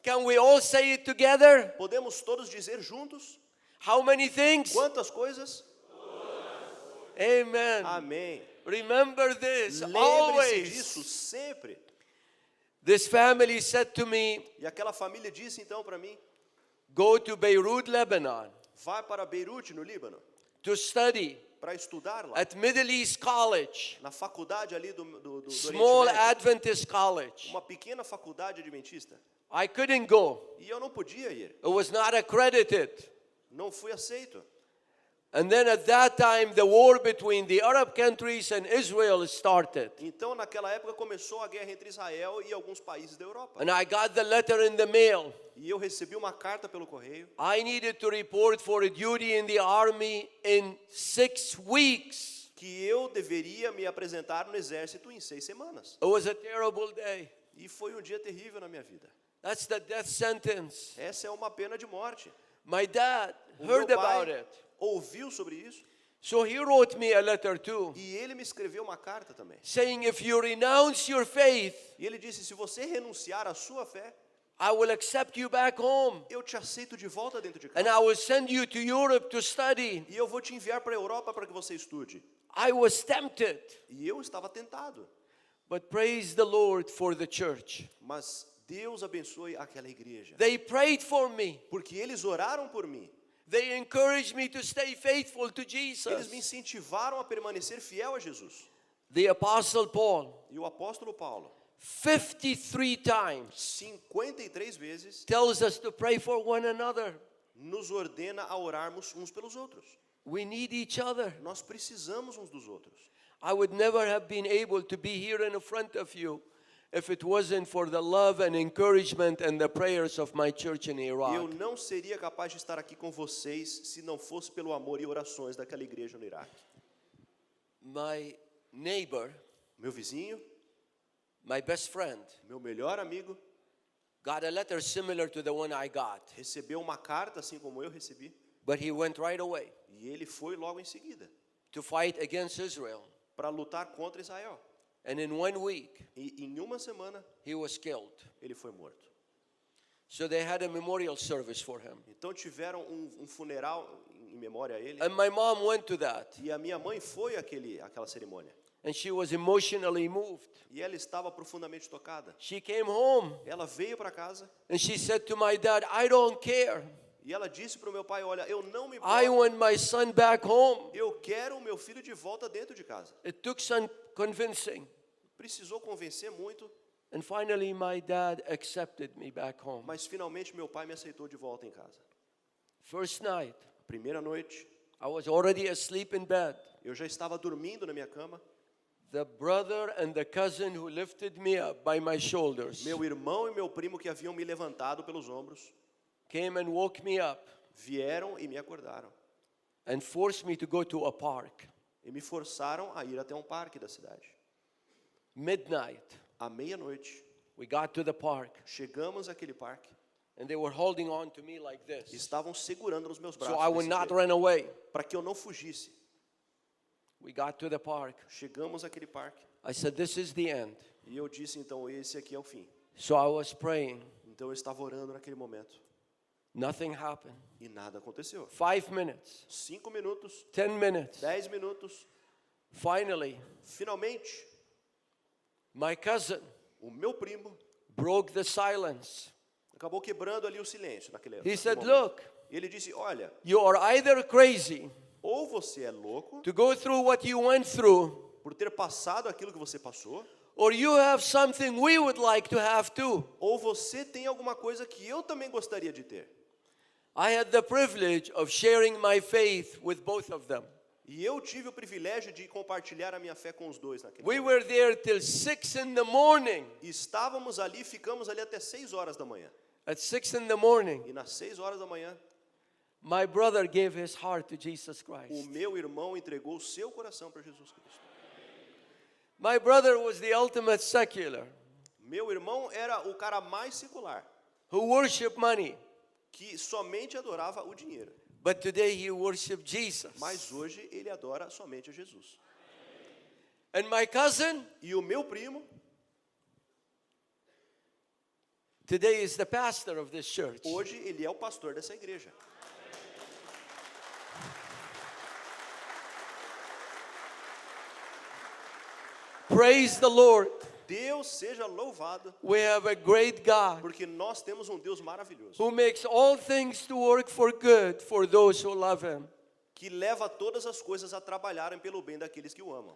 Can we all say it together? Podemos todos dizer juntos? How many things? Quantas coisas? Amen. Amém. Remember this Lembre-se always. disso sempre. This family said to me, E aquela família disse então para mim: go to Beirut, Lebanon, vai para Beirute, no Líbano, to study para estudar lá. at Middle East College, Na faculdade ali do small Oriente Médio. Adventist college. Uma pequena faculdade adventista. I couldn't go. E eu não podia ir. It was not accredited. Não fui aceito. And then at that time, the war between the Arab countries and Israel started. Então, naquela época, começou a guerra entre Israel e alguns países da Europa. And I got the letter in the mail. E eu recebi uma carta pelo correio. I needed to report for duty in the army in 6 weeks. Que eu deveria me apresentar no exército em 6 semanas. It was a terrible day. E foi um dia terrível na minha vida. That's the death sentence. Essa é uma pena de morte. My dad O heard meu about pai it. ouviu sobre isso. So he wrote me a letter too, E ele me escreveu uma carta também. saying if you renounce your faith, E ele disse: se você renunciar à sua fé, I will accept you back home. Eu te aceito de volta dentro de And casa. I will send you to Europe to study. E eu vou te enviar para a Europa para que você estude. I was tempted. E eu estava tentado. But praise the Lord for the church. Mas Deus abençoe aquela igreja. They prayed for me. Porque eles oraram por mim. They encouraged me to stay faithful to Eles Jesus. me incentivaram a permanecer fiel a Jesus. The Apostle Paul, E o apóstolo Paulo, 53 times, 53 vezes, tells us to pray for one another. nos ordena a orarmos uns pelos outros. We need each other. Nós precisamos uns dos outros. I would never have been able to be here in front of you if it wasn't for the love and encouragement and the prayers of my church in Eu Iraq. não seria capaz de estar aqui com vocês se não fosse pelo amor e orações daquela igreja no Iraque. My neighbor, Meu vizinho, my best friend, meu melhor amigo, got a letter similar to the one I got, recebeu uma carta assim como eu recebi, but he went right away e ele foi logo em seguida to fight against Israel. para lutar contra Israel. And in 1 week, E em uma semana he was killed. ele foi morto. So they had a memorial service for him. Então tiveram um funeral em memória a ele. And my mom went to that, E a minha mãe foi àquela cerimônia. and she was emotionally moved. E ela estava profundamente tocada. She came home, Ela veio para casa and she said to my dad, I don't care. e ela disse para o meu pai, olha, eu não me I importo. want my son back home. Eu quero o meu filho de volta dentro de casa. It took some convincing. Precisou convencer muito, And finally, my dad accepted me back home. mas finalmente meu pai me aceitou de volta em casa. First night, Primeira noite, I was already asleep in bed. eu já estava dormindo na minha cama. The brother and the cousin who lifted me up by my shoulders Meu irmão e meu primo que haviam me levantado pelos ombros came and woke me up vieram e me acordaram. and forced me to go to a park. E me forçaram a ir até um parque da cidade. Midnight, À meia-noite, we got to the park, chegamos àquele parque and they were holding on to me like e this, estavam segurando nos meus so I would braços not run away. para que eu não fugisse. We got to the park. Chegamos àquele parque I said, this is the end. e eu disse, então, esse aqui é o fim. So I was praying. Então eu estava orando naquele momento Nothing happened. e nada aconteceu. 5 minutes, 5 minutos, 10 minutes. 10 minutos, Finally, finalmente, my cousin o meu primo broke the silence. acabou quebrando ali o silêncio naquele He said, momento. look, E ele disse, olha, you are either crazy ou você é louco to go through what you went through, por ter passado aquilo que você passou, or you have something we would like to have too. ou você tem alguma coisa que eu também gostaria de ter. I had the privilege of sharing my faith with both of them. E eu tive o privilégio de compartilhar a minha fé com os dois naquele We momento. were there till 6 in the morning. E estávamos ali, ficamos ali até 6 horas da manhã. At 6 in the morning, E nas 6 horas da manhã, my brother gave his heart to Jesus o Christ. meu irmão entregou o seu coração para Jesus Cristo. My brother was the ultimate secular, Meu irmão era o cara mais secular, who worshiped money, que somente adorava o dinheiro. but today he worshiped Jesus. Mas hoje ele adora somente a Jesus. And my cousin E o meu primo, today is the pastor of this church. hoje ele é o pastor dessa igreja. Praise the Lord. Deus seja louvado, We have a great God porque nós temos um Deus maravilhoso, who makes all things to work for good for those who love him. que leva todas as coisas a trabalharem pelo bem daqueles que o amam.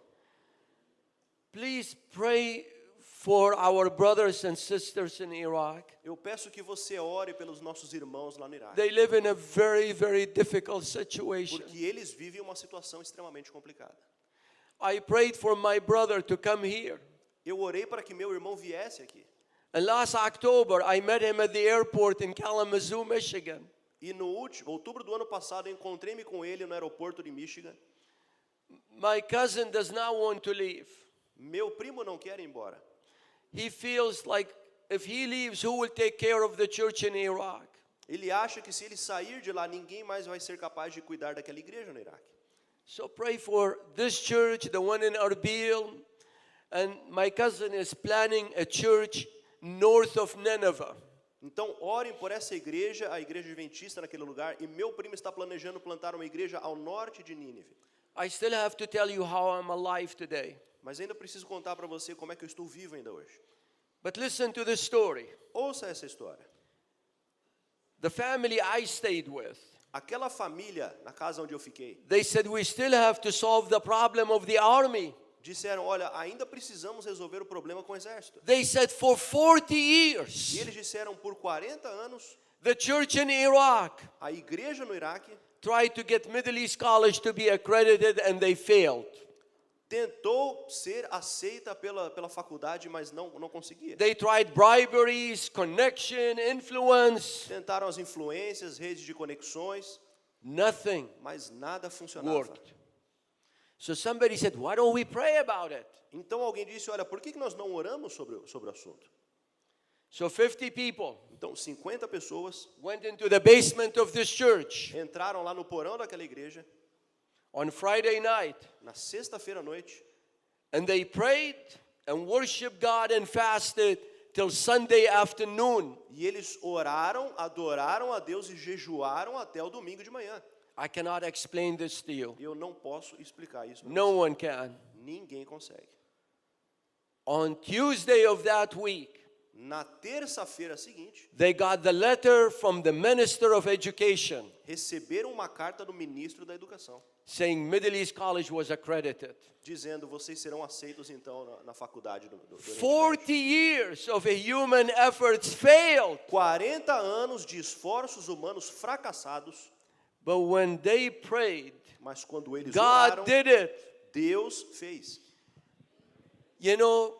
Please pray for our brothers and sisters in Iraq. Eu peço que você ore pelos nossos irmãos lá no Iraque, They live in a very, very difficult situation. porque eles vivem uma situação extremamente complicada. I prayed for my brother to come here. Eu orei para que meu irmão viesse aqui. And last October, I met him at the airport in Kalamazoo, Michigan. E no outubro do ano passado, eu encontrei-me com ele no aeroporto de Michigan. My cousin does not want to leave. Meu primo não quer ir embora. He feels like if he leaves, who will take care of the church in Iraq? Ele acha que se ele sair de lá, ninguém mais vai ser capaz de cuidar daquela igreja no Iraque. So pray for this church, the one in Erbil. And my cousin is planning a church north of Nineveh. Então, orem por essa igreja, a igreja adventista naquele lugar, e meu primo está planejando plantar uma igreja ao norte de Nínive. I still have to tell you how I'm alive today. Mas ainda preciso contar para você como é que eu estou vivo ainda hoje. But listen to the story. Ouça essa história. The family I stayed with, Aquela família, na casa onde eu fiquei, they said we still have to solve the problem of the army. disseram, olha, ainda precisamos resolver o problema com o exército. They said for 40 E years, eles disseram, por 40 anos, the church in Iraq a igreja no Iraque tried to get Middle East College to be accredited and they failed. tentou ser aceita pela faculdade, mas não conseguia. They tried briberies, connection, influence. Tentaram as influências, redes de conexões, Nothing mas nada funcionava. worked. So somebody said, why don't we pray about it? Então alguém disse, olha, por que nós não oramos sobre o assunto? So 50 people Então 50 pessoas went into the basement of this church entraram lá no porão daquela igreja, on Friday night, na sexta-feira à noite, and they prayed and worshiped God and fasted till Sunday afternoon. e eles oraram, adoraram a Deus e jejuaram até o domingo de manhã. I cannot explain this to you. Eu não posso explicar isso pra No você. one can. Ninguém consegue. On Tuesday of that week, Na terça-feira seguinte, they got the letter from the Minister of Education receberam uma carta do ministro da Educação, saying Middle East College was accredited. dizendo, vocês serão aceitos então na faculdade do Oriente Médio. 40 years of human efforts failed. 40 anos de esforços humanos fracassados, But when they prayed, mas quando eles God oraram, did it. Deus fez. You know,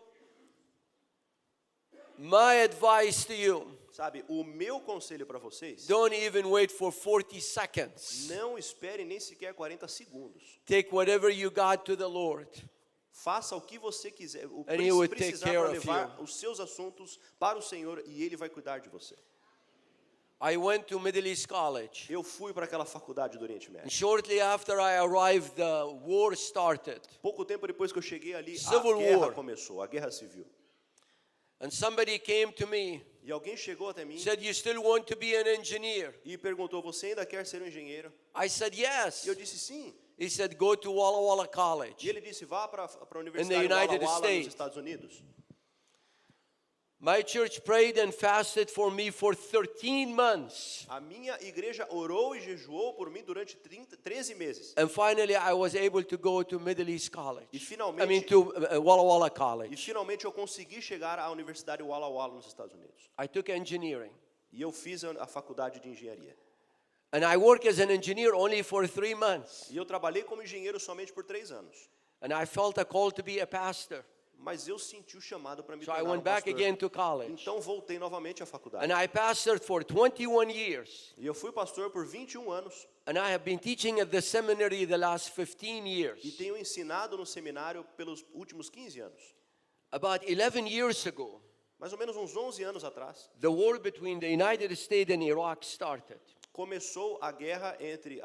my advice to you, Sabe, o meu conselho para vocês, don't even wait for 40 seconds. não espere nem sequer 40 segundos. Take whatever you got to the Lord. Faça o que você quiser, o And he will que take precisar care para of levar you. os seus assuntos para o Senhor e Ele vai cuidar de você. I went to Middle East College. Eu fui para aquela faculdade do Oriente And Médio. shortly after I arrived, the war started. Pouco tempo depois que eu cheguei ali, Civil a guerra War. começou, a guerra civil. And somebody came to me, E alguém chegou até mim said, you still want to be an engineer? e perguntou, você ainda quer ser um engenheiro? I said, yes. E eu disse sim. He said, go to Walla Walla E College. ele disse, vá para a In Universidade the Walla United Walla States. nos Estados Unidos. My church prayed and fasted for me for 13 months. A minha igreja orou e jejuou por mim durante 13 meses. And finally, I was able to go to Middle East College. E I finalmente, mean, to Walla Walla College. eu consegui chegar à Universidade Walla Walla nos Estados Unidos. I took engineering. E eu fiz a faculdade de engenharia. And I worked as an engineer only for 3 months. E eu trabalhei como engenheiro somente por 3 anos. And I felt a call to be a pastor. Mas eu senti o chamado para me So I tornar went back pastor. again to college. Então voltei novamente à faculdade. And I pastored for 21 years. E eu fui pastor por 21 anos. And I have been teaching at the seminary the last 15 E years. tenho ensinado no seminário pelos últimos 15 anos. About 11 years ago, Mais ou menos uns 11 anos atrás, the war between the United States and Iraq started. começou a guerra entre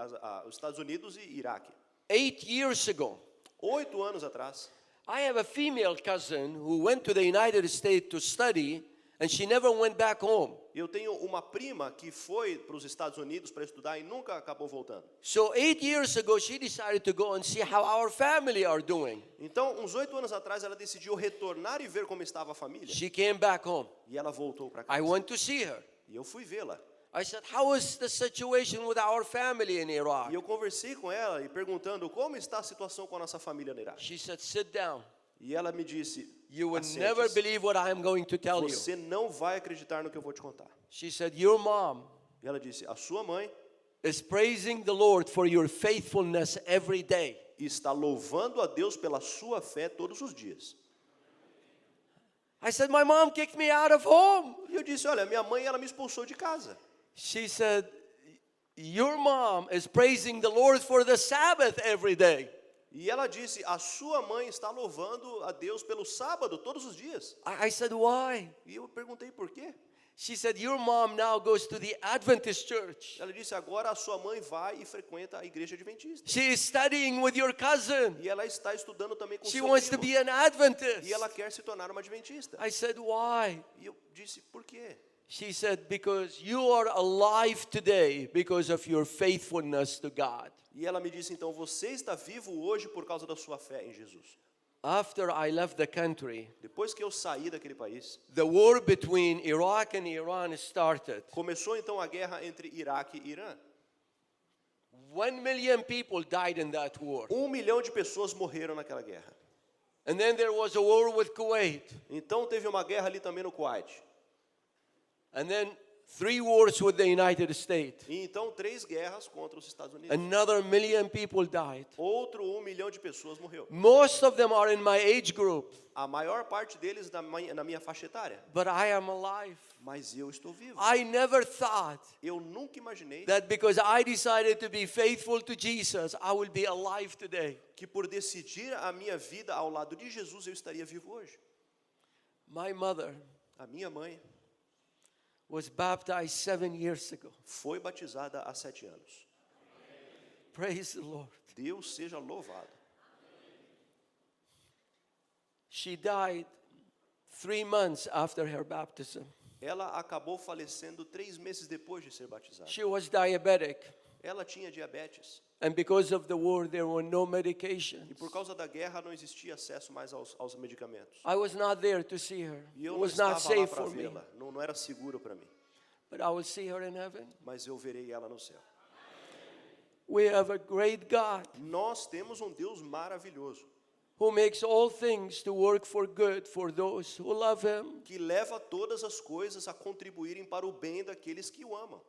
os Estados Unidos e Iraque. 8 years ago, 8 anos atrás, I have a female cousin who went to the United States to study, and she never went back home. eu tenho uma prima que foi para os Estados Unidos para estudar e nunca acabou voltando. So 8 years ago, she decided to go and see how our family are doing. Então, uns 8 anos atrás, ela decidiu retornar e ver como estava a família. She came back home. E ela voltou para I casa. went to see her. E eu fui vê-la. I said, how is the situation with our family in Iraq? E eu conversei com ela e perguntando como está a situação com a nossa família no Iraque. She said, sit down. E ela me disse, You will "Assente-se. never believe what I am going to tell you. Você não vai acreditar no que eu vou te contar." She said, your mom E ela disse, a sua mãe is praising the Lord for your faithfulness every day. está louvando a Deus pela sua fé todos os dias. I said, my mom kicked me out of home. E eu disse, olha, minha mãe, ela me expulsou de casa. She said, your mom is praising the Lord for the Sabbath every day. E ela disse, a sua mãe está louvando a Deus pelo sábado todos os dias. I said, why? E eu perguntei por quê. She said, your mom now goes to the Adventist church. Ela disse, agora a sua mãe vai e frequenta a igreja adventista. She is studying with your cousin. E ela está estudando também com She seu wants to primo. be an Adventist. E ela quer se tornar uma adventista. I said, why? E eu disse, por quê? She said, because you are alive today because of your faithfulness to God. E ela me disse, então, você está vivo hoje por causa da sua fé em Jesus. After I left the country, Depois que eu saí daquele país, the war between Iraq and Iran started. começou então a guerra entre Iraque e Irã. 1 million people died in that war. 1 milhão de pessoas morreram naquela guerra. And then there was a war with Kuwait. Então teve uma guerra ali também no Kuwait. And then 3 wars with the United States. E então 3 guerras contra os Estados Unidos. Another 1 million people died. Outro 1 milhão de pessoas morreu. Most of them are in my age group. A maior parte deles na minha faixa etária. But I am alive. Mas eu estou vivo. I never thought Eu nunca imaginei that because I decided to be faithful to Jesus, I will be alive today. que por decidir a minha vida ao lado de Jesus eu estaria vivo hoje. My mother A minha mãe was baptized 7 years ago. foi batizada há 7 anos. Praise the Lord. Deus seja louvado. She died 3 months after her baptism. Ela acabou falecendo 3 meses depois de ser batizada. She was diabetic, Ela tinha diabetes. and because of the war, there were no E medications. por causa da guerra não existia acesso mais aos medicamentos. I was not there to see her. E It eu não was not estava lá safe para for me. vê-la. Não era seguro para mim. But I will see her in heaven. Mas eu verei ela no céu. We have a great God Nós temos um Deus maravilhoso who makes all things to work for good for those who love Him. que leva todas as coisas a contribuírem para o bem daqueles que o amam.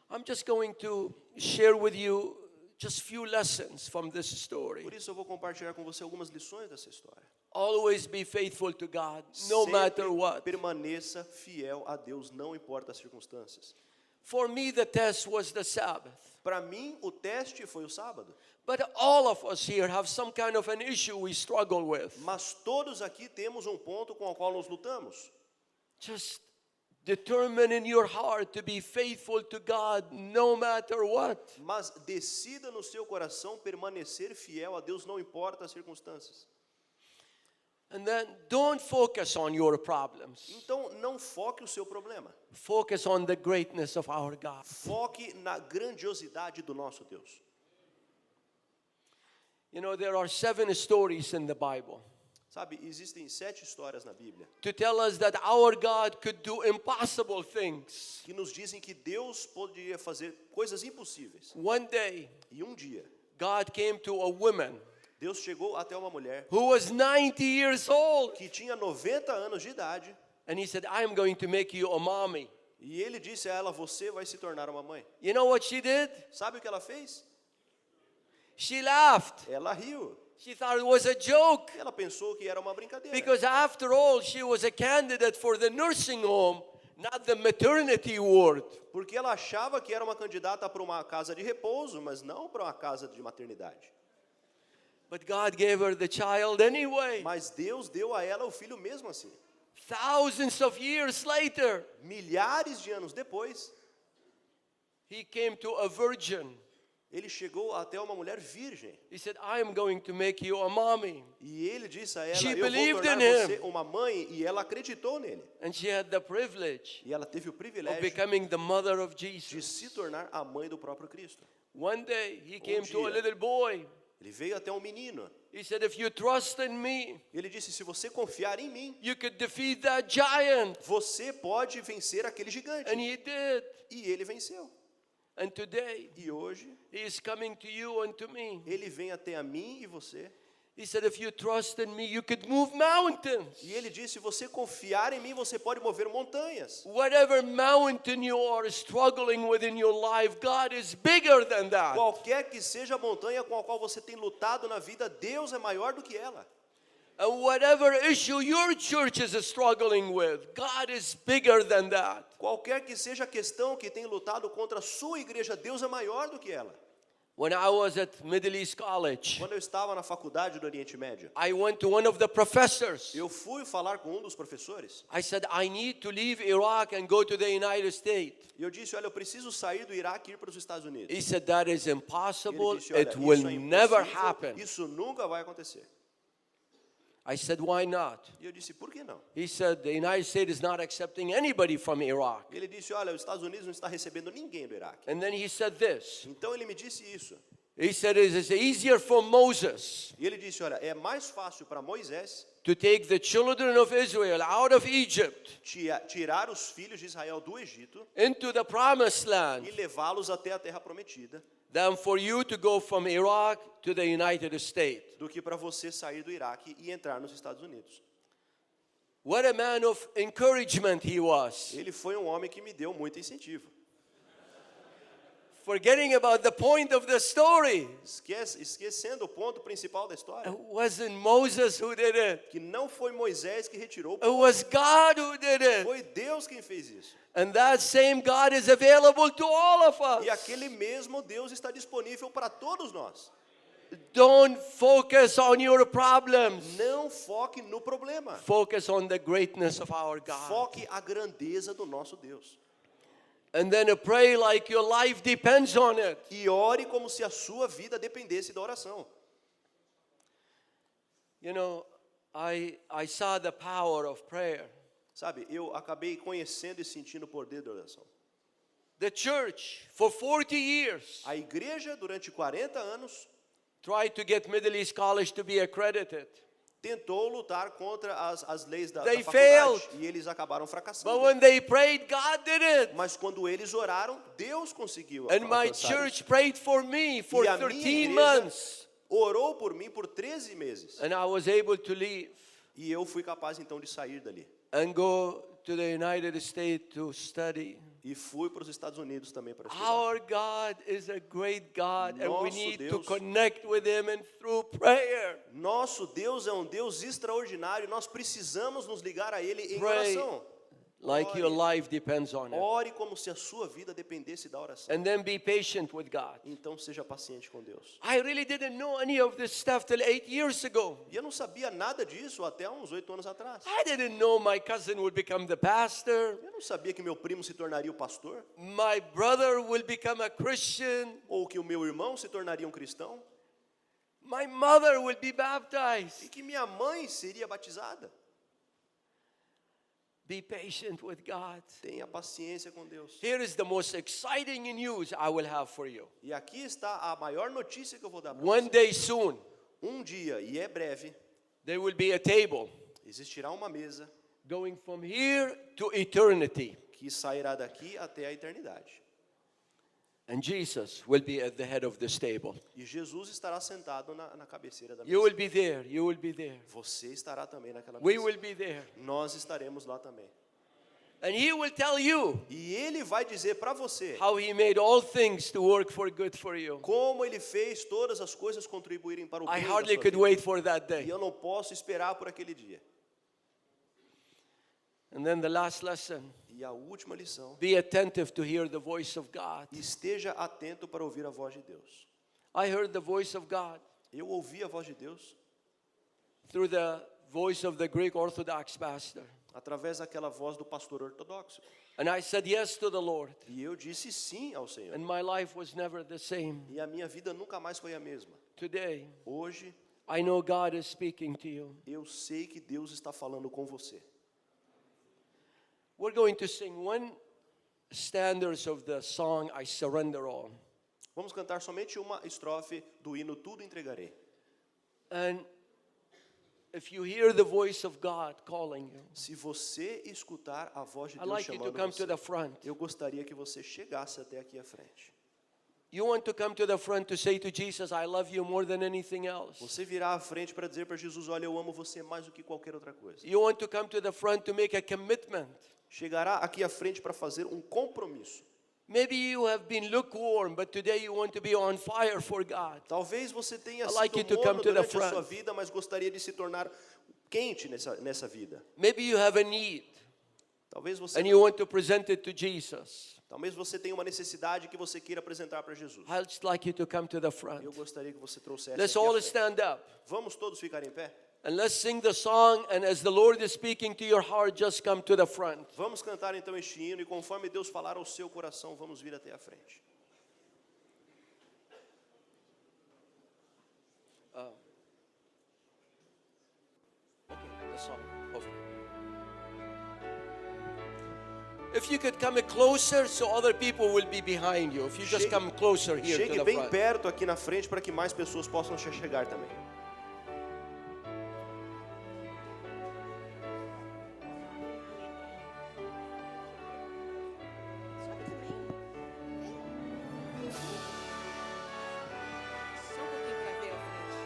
I'm just going to share with you just few lessons from this story. Por isso eu vou compartilhar com você algumas lições dessa história. Always be faithful to God, no matter Sempre what. permaneça fiel a Deus, não importa as circunstâncias. For me, the test was the Sabbath. Para mim, o teste foi o sábado. But all of us here have some kind of an issue we struggle with. Mas todos aqui temos um ponto com o qual nos lutamos. Just determine in your heart to be faithful to God no matter what. Mas decida no seu coração permanecer fiel a Deus, não importa as circunstâncias. And then don't focus on your problems. Então, não foque o seu problema. Focus on the greatness of our God. Foque na grandiosidade do nosso Deus. You know, there are 7 stories in the Bible Sabe, existem 7 histórias na Bíblia to tell us that our God could do impossible things. que nos dizem que Deus poderia fazer coisas impossíveis. One day, E um dia, God came to a woman Deus chegou até uma mulher who was 90 years old, que tinha 90 anos de idade and he said, I am going to make you a mommy. e ele disse a ela, você vai se tornar uma mãe. You know what she did? Sabe o que ela fez? She laughed. Ela riu. She thought it was a joke. Ela pensou que era uma brincadeira. Because after all, she was a candidate for the nursing home, not the maternity ward. Porque ela achava que era uma candidata para uma casa de repouso, mas não para uma casa de maternidade. But God gave her the child anyway. Mas Deus deu a ela o filho mesmo assim. Thousands of years later, Milhares de anos depois, he came to a virgin. ele chegou até uma mulher virgem. He said, I am going to make you a mommy. E ele disse a ela, She eu vou believed tornar in você him. uma mãe. E ela acreditou nele. And she had the privilege E ela teve o of privilégio becoming the mother of de Jesus. se tornar a mãe do próprio Cristo. One day, he came to a dia. little boy. Ele veio até um menino. He said, if you trust in me, Ele disse, se você confiar em mim, you could defeat that giant. você pode vencer aquele gigante. And he did. E ele venceu. And today, E hoje, he is coming to you and to me. ele vem até a mim e você. He said, if you trust in me, you could move mountains. E ele disse, se você confiar em mim, você pode mover montanhas. Whatever mountain you are struggling with in your life, God is bigger than that. Qualquer que seja a montanha com a qual você tem lutado na vida, Deus é maior do que ela. And whatever issue your church is struggling with, God is bigger than that. Qualquer que seja a questão que tem lutado contra a sua igreja, Deus é maior do que ela. When I was at Middle East College, Quando eu estava na faculdade do Oriente Médio, I went to one of the professors. eu fui falar com um dos professores. I said, I need to leave Iraq and go to the United States. E eu disse, olha, eu preciso sair do Iraque e ir para os Estados Unidos. He said, that is E impossible. ele disse, olha, It will isso é never impossível, happen. isso nunca vai acontecer. I said, why not? E eu disse, por que não? He said, the United States is not accepting anybody from Iraq. Ele disse, olha, os Estados Unidos não está recebendo ninguém do Iraque. And then he said this. Então ele me disse isso. He said, it is easier for Moses E ele disse, olha, é mais fácil para Moisés to take the children of Israel out of Egypt tirar os filhos de Israel do Egito into the promised land e levá-los até a terra prometida, than for you to go from Iraq to the United States. do que para você sair do Iraque e entrar nos Estados Unidos. What a man of encouragement he was. Ele foi um homem que me deu muito incentivo. Forgetting about the point of the story. Esquecendo o ponto principal da história, It wasn't Moses who did it. que não foi Moisés que retirou, It was God who did it. foi Deus quem fez isso. And that same God is available to all of E us. aquele mesmo Deus está disponível para todos nós. Don't focus on your problems. Não foque no problema. Focus on the greatness of our God. Foque a grandeza do nosso Deus. And then pray like your life depends on it. E ore como se a sua vida dependesse da oração. You know, I saw the power of prayer. Sabe, eu acabei conhecendo e sentindo o poder da oração. The church, for 40 years, A igreja, durante 40 anos, tried to get Middle East College to be accredited. tentou lutar contra as leis da They faculdade. failed. E eles acabaram But fracassando. when they prayed, God did it. Mas quando eles oraram, Deus conseguiu And my alcançar church isso. prayed for me for E a minha 13 igreja months. orou por mim por 13 meses. And I was able to leave E eu fui capaz então de sair dali. and go to the United States to study. E fui para os Estados Unidos também para estudar. Our God is a great God, and we Nosso need to Deus. connect with Him and through prayer. Nosso Deus é um Deus extraordinário. Nós precisamos nos ligar a Ele em Pray oração. like your life depends on it. Ore como se a sua vida dependesse da oração. And then be patient with God. Então seja paciente com Deus. I really didn't know any of this stuff till 8 years ago. E eu não sabia nada disso até uns 8 anos atrás. I didn't know my cousin would become the pastor. Eu não sabia que meu primo se tornaria o pastor, My brother will become a Christian. ou que o meu irmão se tornaria um cristão, My mother will be e baptized. que minha mãe seria batizada. Be patient with God. Tenha paciência com Deus. Here is the most exciting news I will have for you. E aqui está a maior notícia que eu vou dar para One você. day soon, Um dia, e é breve, there will be a table existirá uma mesa going from here to eternity. que sairá daqui até a eternidade. And Jesus will be at the head of this table. E Jesus estará sentado na cabeceira da You mesa. will be there. You will be there. Você estará também naquela We mesa. will be there. Nós estaremos lá também. And He will tell you E Ele vai dizer para você how He made all things to work for good for you. como Ele fez todas as coisas contribuírem para o I bem da hardly sua could vida. wait for that E day. eu não posso esperar por aquele dia. And then the last lesson, E a última lição, be attentive to hear the voice of God. esteja atento para ouvir a voz de Deus. I heard the voice of God Eu ouvi a voz de Deus through the voice of the Greek Orthodox pastor. através daquela voz do pastor ortodoxo. And I said yes to the Lord. E eu disse sim ao Senhor. And my life was never the same. E a minha vida nunca mais foi a mesma. Today, Hoje, I know God is speaking to you. eu sei que Deus está falando com você. We're going to sing one stanzas of the song, I Surrender All. Vamos cantar somente uma estrofe do hino Tudo Entregarei. And if you hear the voice of God calling you, Se você escutar a voz de I'd Deus like you to chamando come to você, the front. eu gostaria que você chegasse até aqui à frente. You want to come to the front to say to Jesus, I love you more than anything else. Você virá à frente para dizer para Jesus, olha, eu amo você mais do que qualquer outra coisa. You want to come to the front to make a commitment. Chegará aqui à frente para fazer um compromisso. Maybe you have been lukewarm, but today you want to be on fire for God. Talvez você tenha I'd like you sido to come morno to the durante a sua front. vida, mas gostaria de se tornar quente nessa vida. Maybe you have a need Talvez você, and you want to present it to Jesus. talvez você tenha uma necessidade que você queira apresentar para Jesus. I'd just like you to come to the front. Eu gostaria que você trouxesse Let's aqui à all frente. stand up Vamos todos ficar em pé? and let's sing the song. And as the Lord is speaking to your heart, just come to the front. Vamos cantar então este hino e conforme Deus falar ao seu coração, vamos vir até a frente. If you could come closer so other people will be behind you. If you just Chegue- come closer here to Chegue the bem front. perto aqui na frente para que mais pessoas possam chegar também. Sobe também. Só um pouquinho para ver a frente.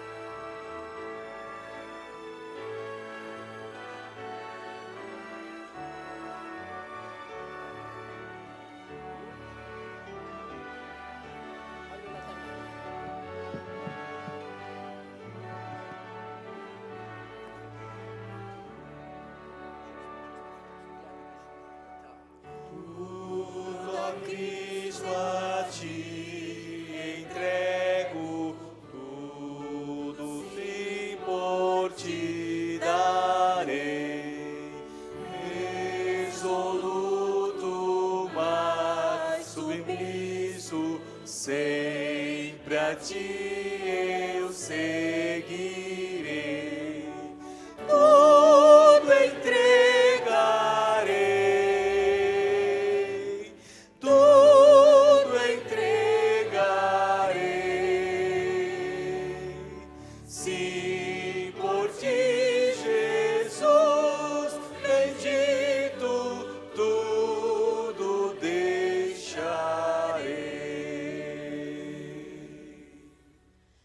Olha lá também. Cristo a ti entrego, tudo sim por ti darei, resoluto, mas submisso, sempre a ti eu seguirei, tudo entregarei, tudo entregarei. Sim, por ti, Jesus bendito, tudo deixarei.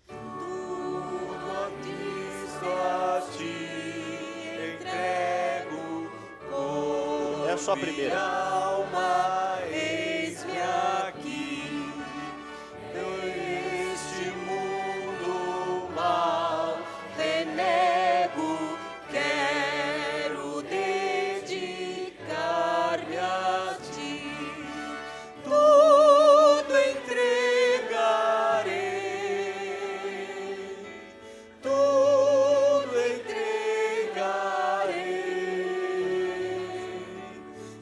Tudo a Cristo a ti entrego. É só a primeira. Alma, eis-me aqui, neste mundo mal renego, quero dedicar-me a ti, tudo entregarei, tudo entregarei.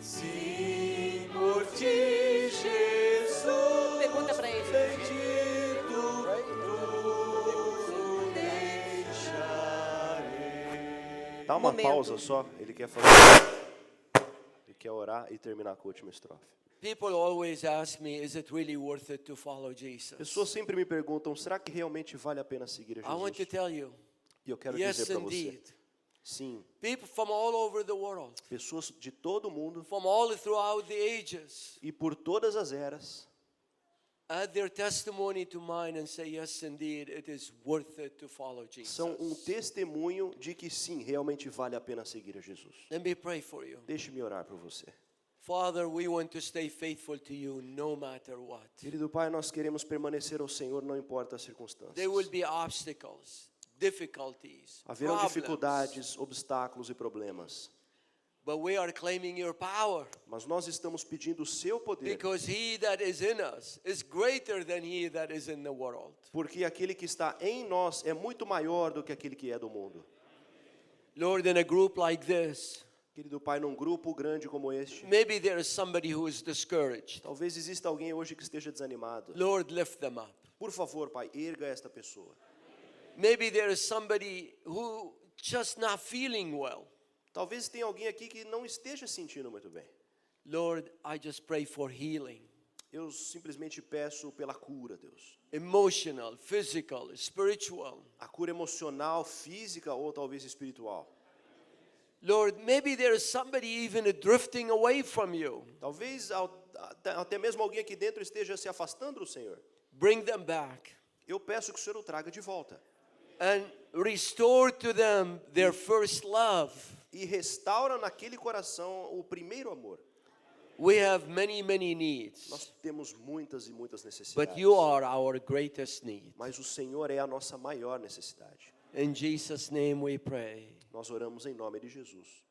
Sim, por ti, Jesus. Pergunta para ele. Bendito, tudo deixarei. Dá uma Momento. pausa só, ele quer orar e terminar com a última estrofe. People always ask me, is it really worth it to follow Jesus? Pessoas sempre me perguntam, será que realmente vale a pena seguir a I want to Jesus? tell you, E eu quero yes dizer para você, indeed. sim, People from all over the world, pessoas de todo o mundo from all throughout the ages, e por todas as eras add their testimony to mine and say, yes indeed, it is worth it to follow Jesus. são um testemunho de que sim, realmente vale a pena seguir a Jesus. Let me pray for you. Deixe-me orar por você. Father, we want to stay faithful to you no matter what. Querido Pai, nós queremos permanecer ao Senhor, não importa as circunstâncias. There will be obstacles, difficulties, Haverão problems, dificuldades, obstáculos e problemas. but we are claiming your power Mas nós estamos pedindo o seu poder, because he that is in us is greater than he that is in the world. porque aquele que está em nós é muito maior do que aquele que é do mundo. Lord, in a group like this, Querido Pai, num grupo grande como este, maybe there is somebody who is discouraged. talvez exista alguém hoje que esteja desanimado. Lord, lift them up. Por favor, Pai, erga esta pessoa. Maybe there is somebody who just not feeling well. Talvez tenha alguém aqui que não esteja sentindo muito bem. Lord, I just pray for healing. Eu simplesmente peço pela cura, Deus. Emotional, physical, spiritual. A cura emocional, física ou talvez espiritual. Lord, maybe there is somebody even drifting away from you. Talvez até mesmo alguém aqui dentro esteja se afastando do Senhor. Bring them back Eu peço que o Senhor o traga de volta. and restore to them their first love. E restaura naquele coração o primeiro amor. We have many, many needs, Nós temos muitas e muitas but necessidades. you are our greatest need. Mas o Senhor é a nossa maior necessidade. In Jesus' name we pray. Nós oramos em nome de Jesus.